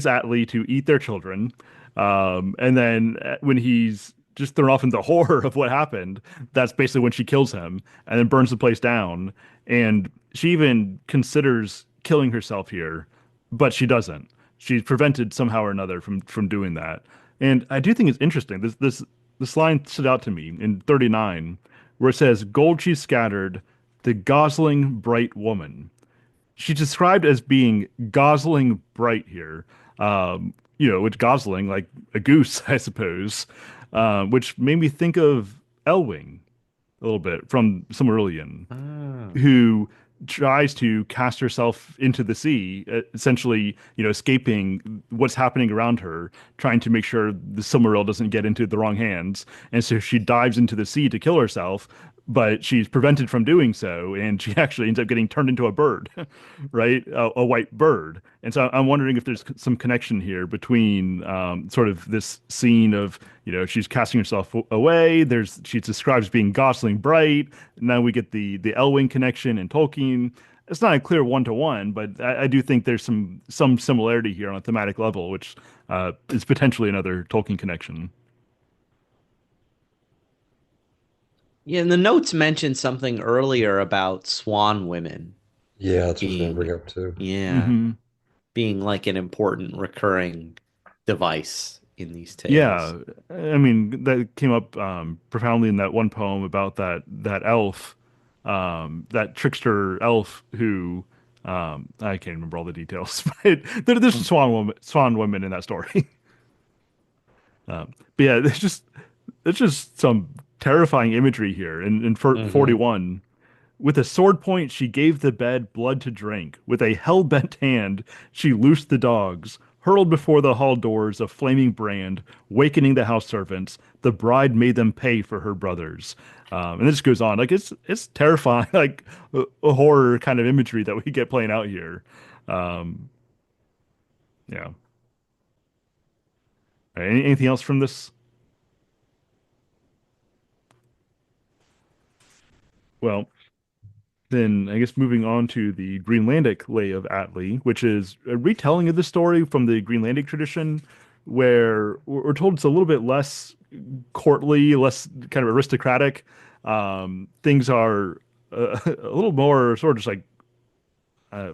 Atli to eat their children, and then when he's just thrown off into horror of what happened, that's basically when she kills him and then burns the place down. And she even considers killing herself here, but she doesn't. She's prevented somehow or another from doing that. And I do think it's interesting. This line stood out to me in 39, where it says, "Gold she scattered." The gosling bright woman. She's described as being gosling bright here. Which gosling, like a goose, I suppose, which made me think of Elwing a little bit from Silmarillion, Ah. who tries to cast herself into the sea, essentially, escaping what's happening around her, trying to make sure the Silmaril doesn't get into the wrong hands. And so she dives into the sea to kill herself, but she's prevented from doing so, and she actually ends up getting turned into a bird, right? A white bird. And so I'm wondering if there's some connection here between sort of this scene of, she's casting herself away. She's described as being gosling bright. Now we get the Elwing connection in Tolkien. it's not a clear one to one, but I do think there's some similarity here on a thematic level, which is potentially another Tolkien connection. Yeah, and the notes mentioned something earlier about swan women Yeah, that's what I was going to being, bring up too. yeah, Hmm. being like an important recurring device in these tales. Yeah, I mean that came up profoundly in that one poem about that elf, that trickster elf who I can't remember all the details, but there's swan women in that story. But yeah, there's just some terrifying imagery here. In Hmm. 41, with a sword point, she gave the bed blood to drink. With a hell-bent hand, she loosed the dogs, hurled before the hall doors a flaming brand, wakening the house servants. The bride made them pay for her brothers. And this goes on. Like it's terrifying, like a horror kind of imagery that we get playing out here. Um, yeah. Anything else from this? Well, then I guess moving on to the Greenlandic Lay of Atli, which is a retelling of the story from the Greenlandic tradition, where we're told it's a little bit less courtly, less kind of aristocratic. Things are a little more sort of just like uh,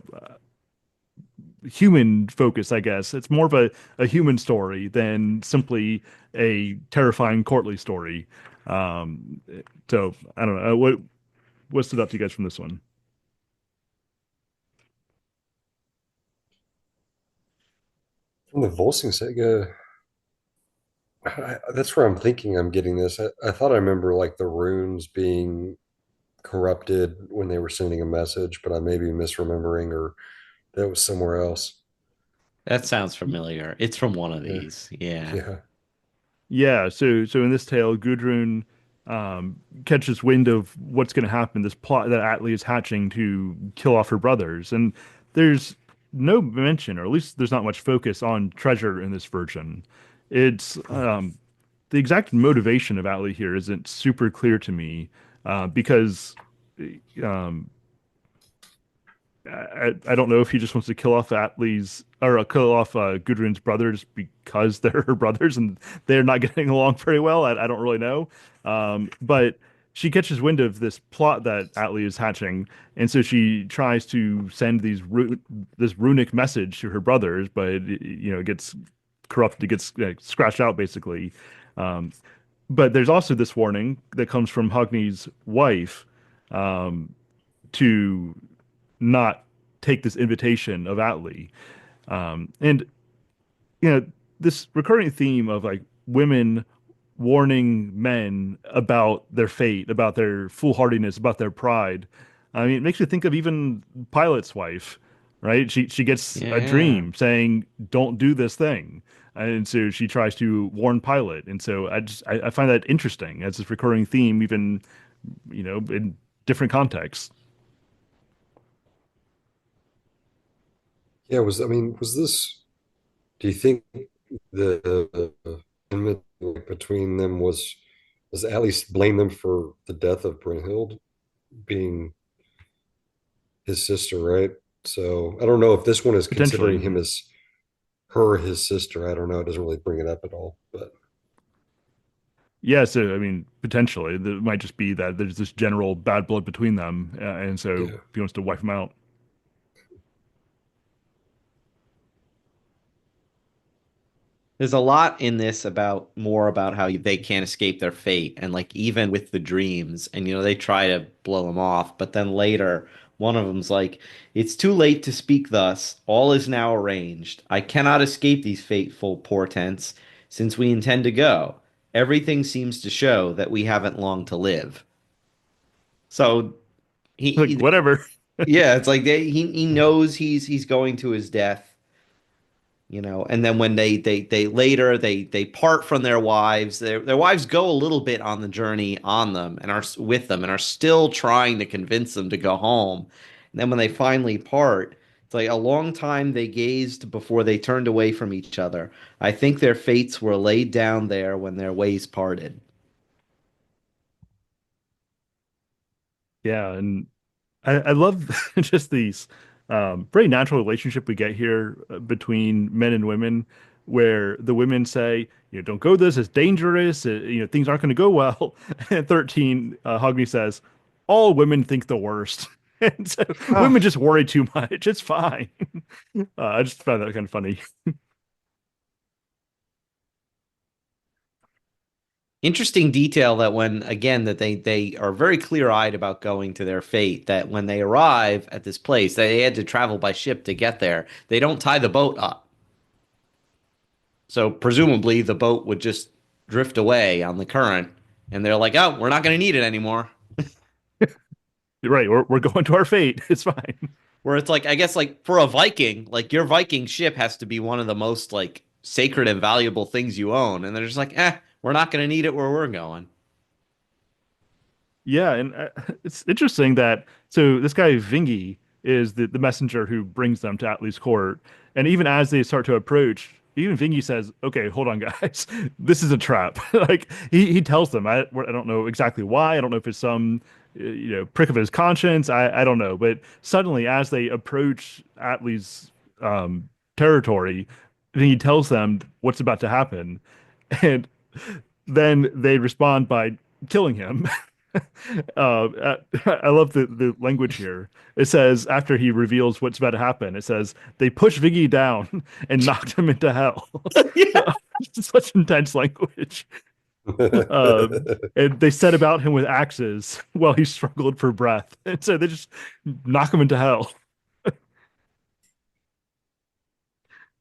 human focus, I guess. It's more of a human story than simply a terrifying courtly story. Um, so I don't know what stood out to you guys from this one. From the Volsung Saga, that's where I'm thinking I'm getting this. I thought I remember like the runes being corrupted when they were sending a message, but I may be misremembering or that was somewhere else. That sounds familiar. It's from one of Yeah. these. Yeah. Yeah. Yeah, so in this tale, Gudrun catches wind of what's going to happen, this plot that Atli is hatching to kill off her brothers. And there's no mention, or at least there's not much focus on treasure in this version. It's the exact motivation of Atli here isn't super clear to me because um, I don't know if he just wants to kill off Atli's or kill off Gudrun's brothers because they're her brothers and they're not getting along very well. I don't really know. But she catches wind of this plot that Atli is hatching, and so she tries to send this runic message to her brothers, but it gets corrupted, it gets scratched out basically. Um, but there's also this warning that comes from Hogni's wife to not take this invitation of Atli. And you know, this recurring theme of like women warning men about their fate, about their foolhardiness, about their pride. I mean, it makes you think of even Pilot's wife, right? She gets a Yeah. dream saying, "Don't do this thing," and so she tries to warn Pilot. And so I find that interesting as this recurring theme, even in different contexts. Yeah, was this, do you think the enmity between them was at least blame them for the death of Brynhild being his sister, right? So I don't know if this one is considering Potentially. him as her his sister. I don't know. It doesn't really bring it up at all. But Yeah, so I mean, potentially, it might just be that there's this general bad blood between them, and so yeah. he wants to wipe them out. There's a lot in this about more about how they can't escape their fate, and like even with the dreams, and they try to blow them off, but then later one of them's like, "It's too late to speak thus. All is now arranged. I cannot escape these fateful portents, since we intend to go. Everything seems to show that we haven't long to live." So Like, he, whatever. yeah, it's like he knows he's going to his death. And then when they later they part from their wives, their wives go a little bit on the journey on them and are with them and are still trying to convince them to go home. And then when they finally part, it's like a long time they gazed before they turned away from each other. I think their fates were laid down there when their ways parted. Yeah, and I love just these very natural relationship we get here between men and women, where the women say, don't go this, it's dangerous, things aren't going to go well. And 13, Hogni says, all women think the worst. And so women Ah, just worry too much. It's fine. I just found that kind of funny. Interesting detail that when again that they are very clear-eyed about going to their fate, that when they arrive at this place, they had to travel by ship to get there. They don't tie the boat up. So presumably the boat would just drift away on the current, and they're like, "Oh, we're not going to need it anymore." Right, we're going to our fate. It's fine. Where it's like, I guess, like for a Viking, like your Viking ship has to be one of the most like sacred and valuable things you own, and they're just like, we're not going to need it where we're going. Yeah, and it's interesting that so this guy Vingi is the messenger who brings them to Atli's court, and even as they start to approach, even Vingi says, "Okay, hold on, guys, this is a trap." Like he tells them, I don't know exactly why. I don't know if it's some prick of his conscience. I don't know, but suddenly as they approach Atli's territory, Vingi tells them what's about to happen, and then they respond by killing him. I love the language here. It says after he reveals what's about to happen, it says they push Viggy down and knocked him into hell. Yeah. It's such intense language. And they set about him with axes while he struggled for breath. And so they just knock him into hell.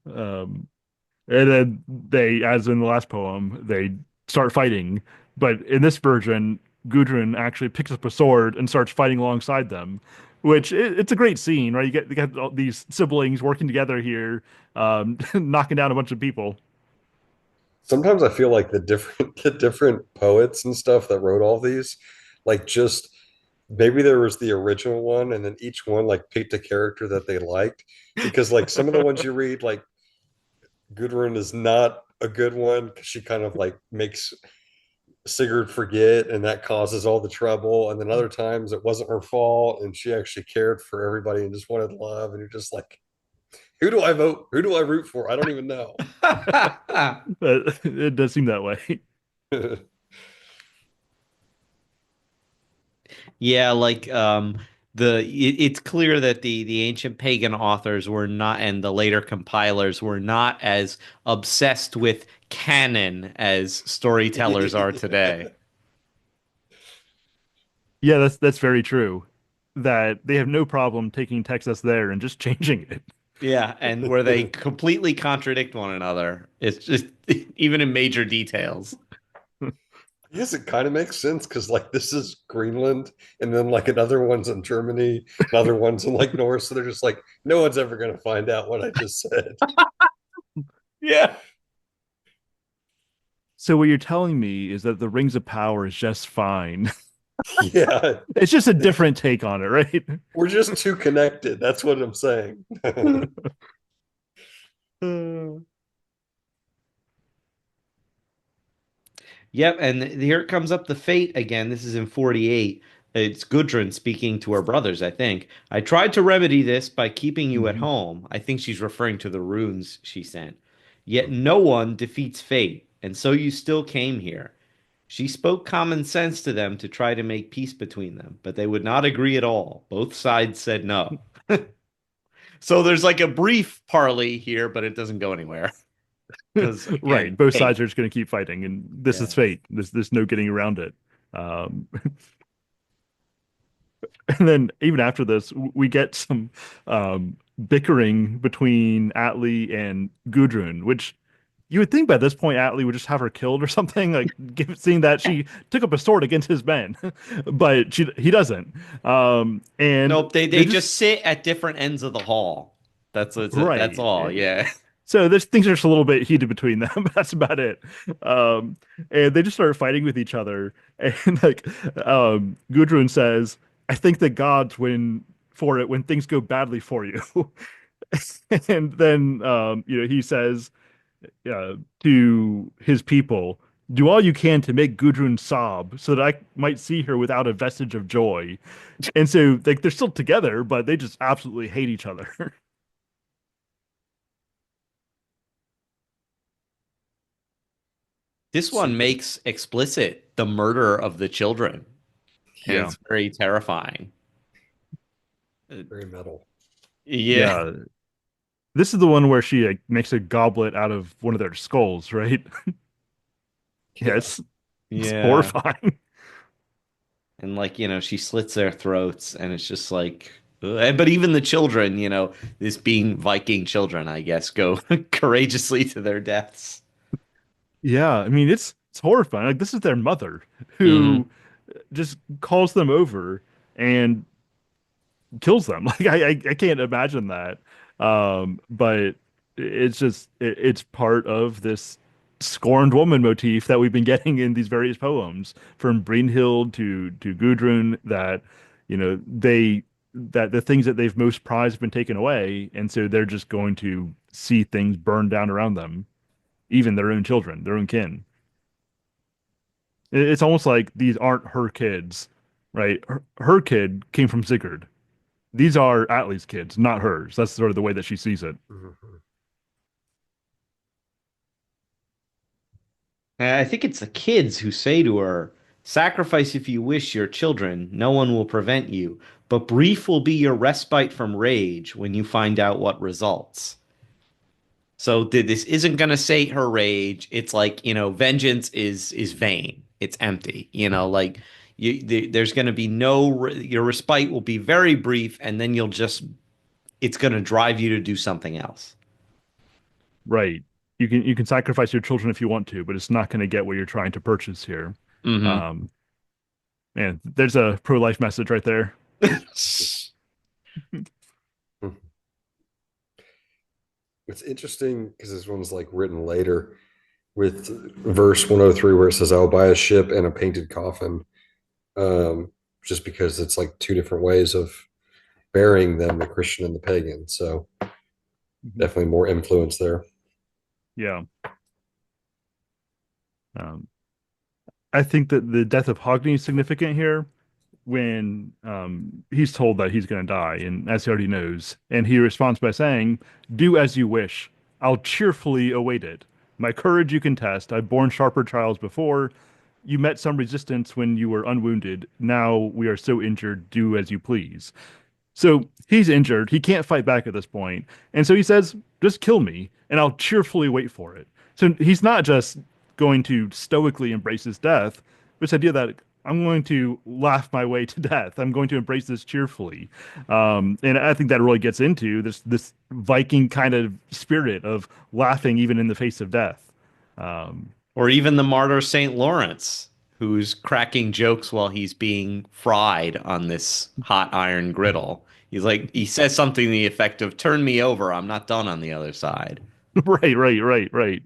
Um, And then they, as in the last poem, they start fighting. But in this version, Gudrun actually picks up a sword and starts fighting alongside them, which it's a great scene, right? You get all these siblings working together here, knocking down a bunch of people. Sometimes I feel like the different poets and stuff that wrote all these, like just maybe there was the original one, and then each one like picked a character that they liked. Because like some of the ones you read, like Gudrun is not a good one because she kind of like makes Sigurd forget, and that causes all the trouble. And then other times it wasn't her fault, and she actually cared for everybody and just wanted love. And you're just like, who do I vote? Who do I root for? I don't even know. But it does seem that way. Yeah, like it's clear that the ancient pagan authors were not, and the later compilers were not as obsessed with canon as storytellers are today. Yeah, that's very true. That they have no problem taking text that's there and just changing it. Yeah, and where they completely contradict one another. It's just even in major details. Yes, it kind of makes sense because like this is Greenland, and then like another one's in Germany, another one's in like North. So they're just like, no one's ever going to find out what I just said. Yeah. So what you're telling me is that the Rings of Power is just fine. Yeah, It's just a different take on it, right? we're just too connected. That's what I'm saying. Yep, and here it comes up the fate again. This is in 48. It's Gudrun speaking to her brothers, I think. I tried to remedy this by keeping you at Mhm. home. I think she's referring to the runes she sent. Yet no one defeats fate, and so you still came here. She spoke common sense to them to try to make peace between them, but they would not agree at all. Both sides said no. So there's like a brief parley here, but it doesn't go anywhere. Because Right. again, Both fate. sides are just going to keep fighting, and this is Yeah. fate. There's no getting around it. Um, and then even after this, we get some bickering between Atli and Gudrun, which you would think by this point Atli would just have her killed or something, like seeing that she took up a sword against his men, but he doesn't. And Nope, they they they just just sit at different ends of the hall. That's right. all. Yeah. So there's things are just a little bit heated between them, but that's about it. Um, and they just start fighting with each other. And like Gudrun says, I think the gods win for it when things go badly for you. And then he says to his people, Do all you can to make Gudrun sob so that I might see her without a vestige of joy. And so like they're still together, but they just absolutely hate each other. This one Super. makes explicit the murder of the children, and Yeah. it's very terrifying. Very metal. Yeah. Yeah. This is the one where she like, makes a goblet out of one of their skulls, right? Yeah, Yeah. it's Yeah. horrifying. And like, she slits their throats and it's just like but even the children, this being Viking children, I guess, go courageously to their deaths. Yeah, I mean it's horrifying. Like this is their mother Hmm. who just calls them over and kills them. Like I can't imagine that. But it's just it's part of this scorned woman motif that we've been getting in these various poems from Brynhild to Gudrun that they that the things that they've most prized have been taken away, and so they're just going to see things burn down around them, even their own children, their own kin. It's almost like these aren't her kids, right? Her kid came from Sigurd. These are Atli's kids, not hers. That's sort of the way that she sees it. Mhm. And I think it's the kids who say to her, "Sacrifice if you wish your children, no one will prevent you, but brief will be your respite from rage when you find out what results." So this isn't going to sate her rage. It's like, vengeance is vain. It's empty. Like there's going to be your respite will be very brief, and then it's going to drive you to do something else. Right. You can sacrifice your children if you want to, but it's not going to get what you're trying to purchase here. Hmm. Um, and there's a pro-life message right there. Mhm. It's interesting because this one's like written later with verse 103 where it says, I'll buy a ship and a painted coffin. Just because it's like two different ways of burying them, the Christian and the pagan. So Mhm. definitely more influence there. Yeah. Um, I think that the death of Hogni is significant here when he's told that he's going to die, and as he already knows, and he responds by saying, "Do as you wish. I'll cheerfully await it. My courage you can test. I've borne sharper trials before. You met some resistance when you were unwounded. Now we are so injured. Do as you please." So he's injured. He can't fight back at this point. And so he says, just kill me and I'll cheerfully wait for it. So he's not just going to stoically embrace his death, this idea that I'm going to laugh my way to death. I'm going to embrace this cheerfully. And I think that really gets into this Viking kind of spirit of laughing even in the face of death. Um, Or even the martyr Saint Lawrence, who's cracking jokes while he's being fried on this hot iron griddle. He says something to the effect of, "Turn me over. I'm not done on the other side." right.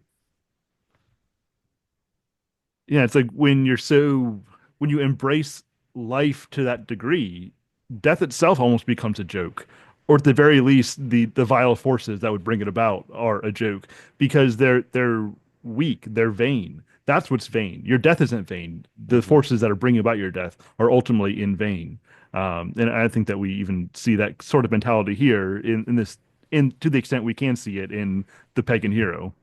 Yeah, it's like when you embrace life to that degree, death itself almost becomes a joke. Or at the very least, the vile forces that would bring it about are a joke because they're weak, they're vain. That's what's vain. Your death isn't vain. The Mhm. forces that are bringing about your death are ultimately in vain. And I think that we even see that sort of mentality here in this in to the extent we can see it in the pagan hero.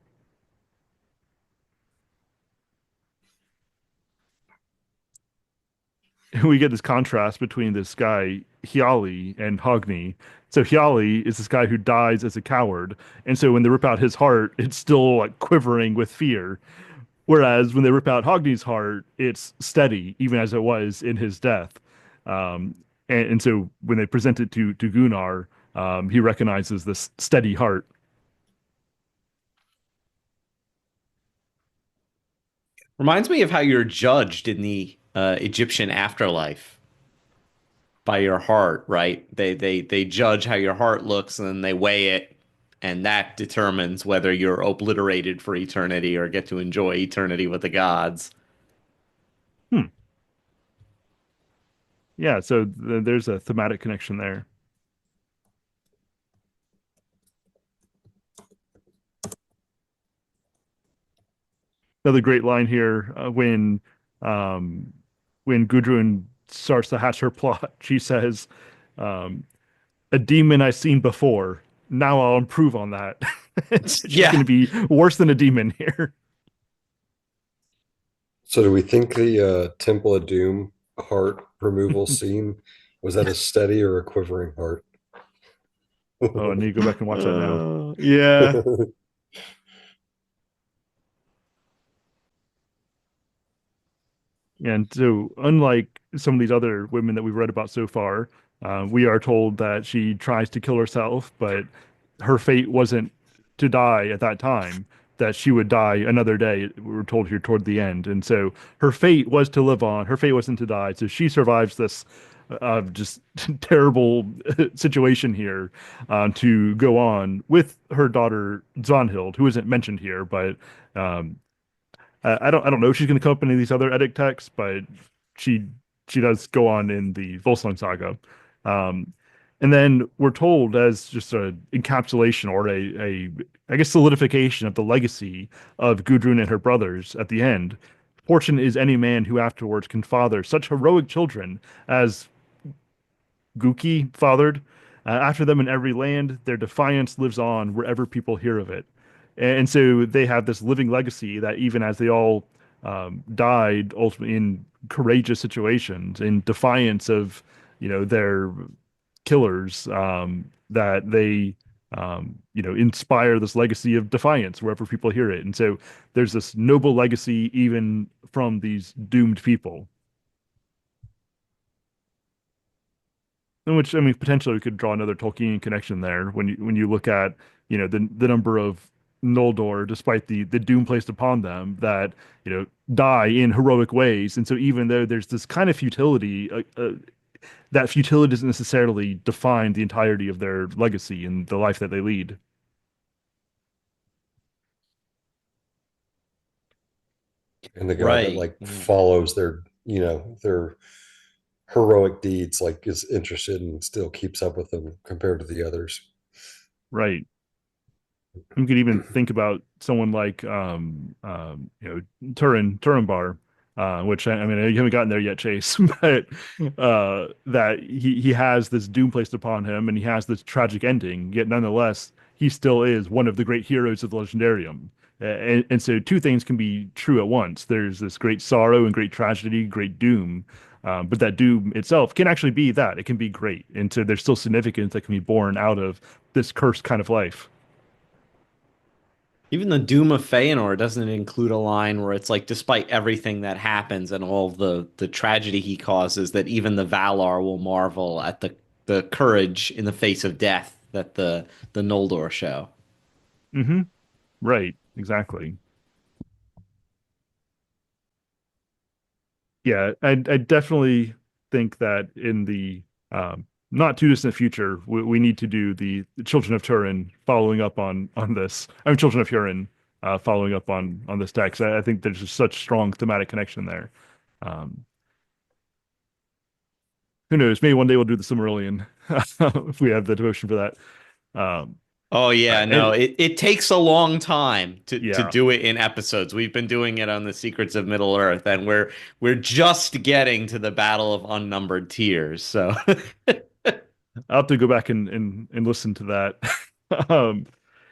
We get this contrast between this guy Hiali and Hogni. So Hiali is this guy who dies as a coward, and so when they rip out his heart, it's still like quivering with fear. Whereas when they rip out Hogni's heart, it's steady, even as it was in his death. Um, and so when they present it to Gunnar, he recognizes this steady heart. Reminds me of how you're judged in the Egyptian afterlife by your heart, right? They judge how your heart looks and then they weigh it, and that determines whether you're obliterated for eternity or get to enjoy eternity with the gods. Hmm. Yeah, so there's a thematic connection there. another great line here um, when Gudrun starts to hatch her plot. She says, um, "A demon I've seen before. Now I'll improve on that." She's going Yeah. to be worse than a demon here. So do we think the Temple of Doom heart removal scene was that a steady or a quivering heart? Oh, I need to go back and watch that now. Yeah. And so, unlike some of these other women that we've read about so far, we are told that she tries to kill herself, but her fate wasn't to die at that time, that she would die another day. We were told here toward the end. And so her fate was to live on. Her fate wasn't to die. So she survives this just terrible situation here to go on with her daughter, Zonhild, who isn't mentioned here, but um, I don't know if she's going to come up in any of these other edit texts, but she she does go on in the Volsung saga. Um, and then we're told as just a encapsulation or a I guess solidification of the legacy of Gudrun and her brothers at the end. Fortune is any man who afterwards can father such heroic children as Guki fathered. After them in every land, their defiance lives on wherever people hear of it. And so they have this living legacy that even as they all died ultimately in courageous situations, in defiance of, their killers, that they, inspire this legacy of defiance wherever people hear it. And so there's this noble legacy even from these doomed people. In which, I mean, potentially we could draw another Tolkien connection there when you look at, the number of Noldor, despite the doom placed upon them, that, die in heroic ways. And so even though there's this kind of futility, that futility doesn't necessarily define the entirety of their legacy and the life that they lead. And the guy that Right. like follows their heroic deeds, like is interested and still keeps up with them compared to the others. Right. You could even think about someone like Turin which I mean you haven't gotten there yet, Chase, but that he has this doom placed upon him and he has this tragic ending, yet nonetheless he still is one of the great heroes of the Legendarium. And so two things can be true at once. There's this great sorrow and great tragedy, great doom. But that doom itself can actually be that. It can be great. And so there's still significance that can be born out of this cursed kind of life. Even the Doom of Feanor doesn't include a line where it's like, despite everything that happens and all the tragedy he causes, that even the Valar will marvel at the courage in the face of death that the Noldor show. Hmm. Right, exactly. Yeah, I definitely think that in the not too distant future, we need to do the Children of Turin following up on this. I mean, Children of Hurin following up on this text. I think there's just such strong thematic connection there. Um, who knows? Maybe one day we'll do the Silmarillion if we have the devotion for that. Um, Oh all yeah, right, no, it takes a long time to yeah. do it in episodes. We've been doing it on the Secrets of Middle Earth, and we're just getting to the Battle of Unnumbered Tears. So I'll have to go back and listen to that. Um,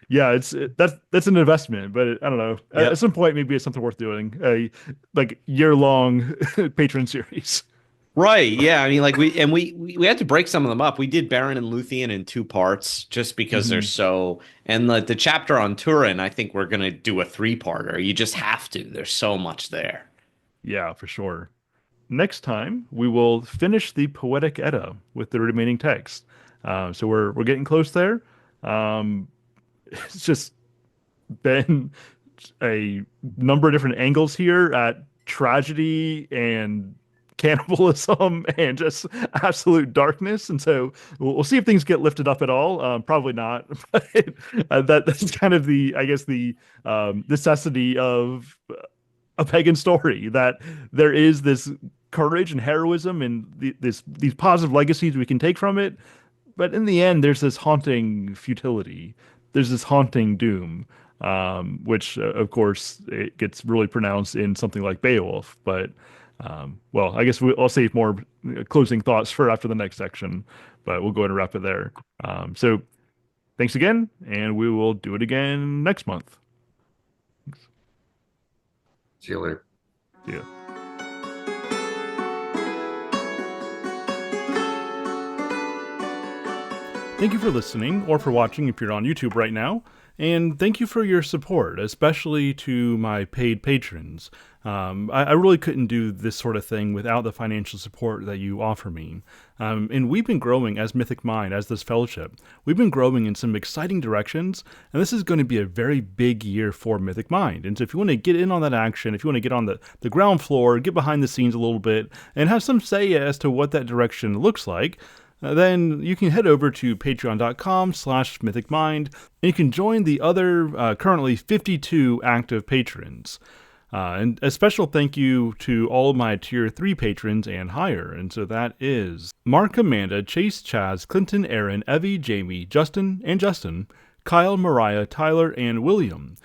yeah, that's an investment, but I don't know. At Yep. some point, maybe it's something worth doing. A like year-long patron series. Right. Yeah. I mean, like we had to break some of them up. We did Baron and Luthien in two parts just because they're Hmm. so. And the chapter on Turin, I think we're gonna do a three-parter. You just have to. There's so much there. Yeah, for sure. Next time, we will finish the Poetic Edda with the remaining text. So we're getting close there. Um, it's just been a number of different angles here at tragedy and cannibalism and just absolute darkness. And so we'll see if things get lifted up at all. Probably not, but that's kind of the, I guess, the necessity of a pagan story that there is this courage and heroism and these positive legacies we can take from it. But in the end, there's this haunting futility. There's this haunting doom. which of course it gets really pronounced in something like Beowulf. But well, I guess I'll save more closing thoughts for after the next section, but we'll go ahead and wrap it there. So thanks again, and we will do it again next month. See you later. Yeah. Thank you for listening, or for watching if you're on YouTube right now, and thank you for your support, especially to my paid patrons. I really couldn't do this sort of thing without the financial support that you offer me. And we've been growing as Mythic Mind, as this fellowship. We've been growing in some exciting directions, and this is going to be a very big year for Mythic Mind. And so if you want to get in on that action, if you want to get on the ground floor, get behind the scenes a little bit, and have some say as to what that direction looks like, then you can head over to patreon.com/mythicmind, and you can join the other currently 52 active patrons. And a special thank you to all of my Tier 3 patrons and higher. And so that is Mark, Amanda, Chase, Chaz, Clinton, Aaron, Evie, Jamie, Justin, Kyle, Mariah, Tyler, and William.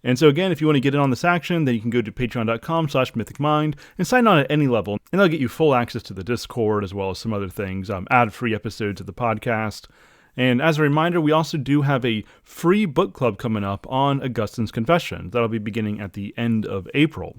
And so again, if you want to get in on this action, then you can go to patreon.com/mythicmind and sign on at any level, and they'll get you full access to the Discord as well as some other things, ad-free episodes of the podcast. And as a reminder, we also do have a free book club coming up on Augustine's Confession. That'll be beginning at the end of April.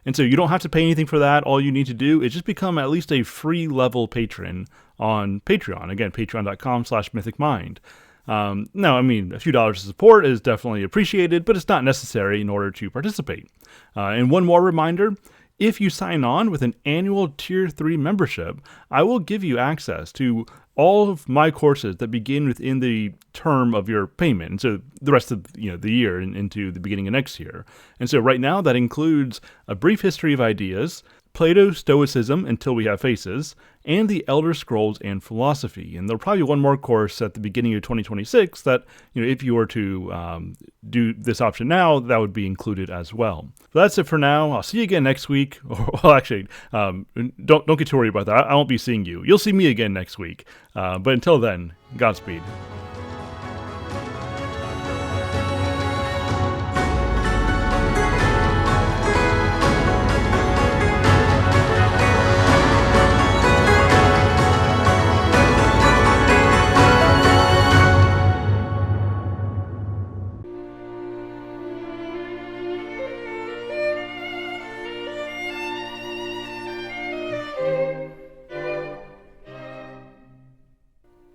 And so you don't have to pay anything for that. All you need to do is just become at least a free level patron on Patreon. Again, patreon.com/mythicmind. No, I mean, a few dollars of support is definitely appreciated, but it's not necessary in order to participate. And one more reminder, if you sign on with an annual Tier 3 membership, I will give you access to all of my courses that begin within the term of your payment, and so the rest of the year and into the beginning of next year. And so right now that includes a brief history of ideas, Plato, Stoicism Until We Have Faces, and the Elder Scrolls and Philosophy. And there'll probably be one more course at the beginning of 2026 that, if you were to do this option now, that would be included as well. So that's it for now. I'll see you again next week. Well, actually, don't get too worried about that. I won't be seeing you. You'll see me again next week. But until then, Godspeed.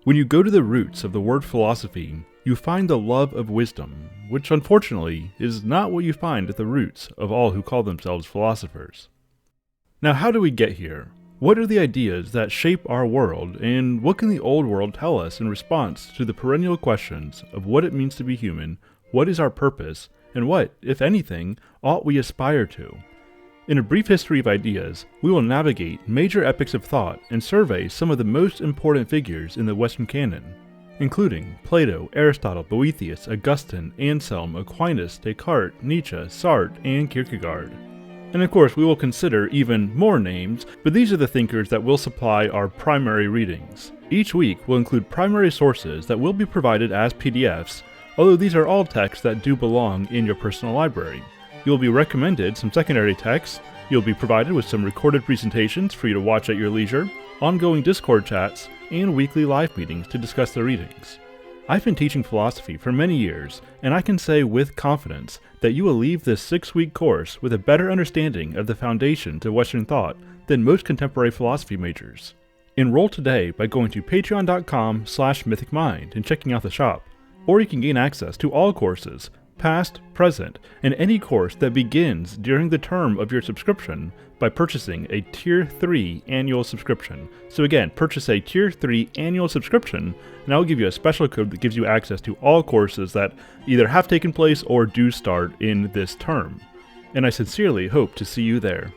When you go to the roots of the word philosophy, you find the love of wisdom, which unfortunately is not what you find at the roots of all who call themselves philosophers. Now, how do we get here? What are the ideas that shape our world, and what can the old world tell us in response to the perennial questions of what it means to be human, what is our purpose, and what, if anything, ought we aspire to? In a brief history of ideas, we will navigate major epics of thought and survey some of the most important figures in the Western canon, including Plato, Aristotle, Boethius, Augustine, Anselm, Aquinas, Descartes, Nietzsche, Sartre, and Kierkegaard. And of course, we will consider even more names, but these are the thinkers that will supply our primary readings. Each week will include primary sources that will be provided as PDFs, although these are all texts that do belong in your personal library. You'll be recommended some secondary texts, you'll be provided with some recorded presentations for you to watch at your leisure, ongoing Discord chats, and weekly live meetings to discuss the readings. I've been teaching philosophy for many years, and I can say with confidence that you will leave this 6-week course with a better understanding of the foundations of Western thought than most contemporary philosophy majors. Enroll today by going to patreon.com/mythicmind and checking out the shop, or you can gain access to all courses, past, present, and any course that begins during the term of your subscription by purchasing a Tier 3 annual subscription. So again, purchase a Tier 3 annual subscription, and I'll give you a special code that gives you access to all courses that either have taken place or do start in this term. And I sincerely hope to see you there.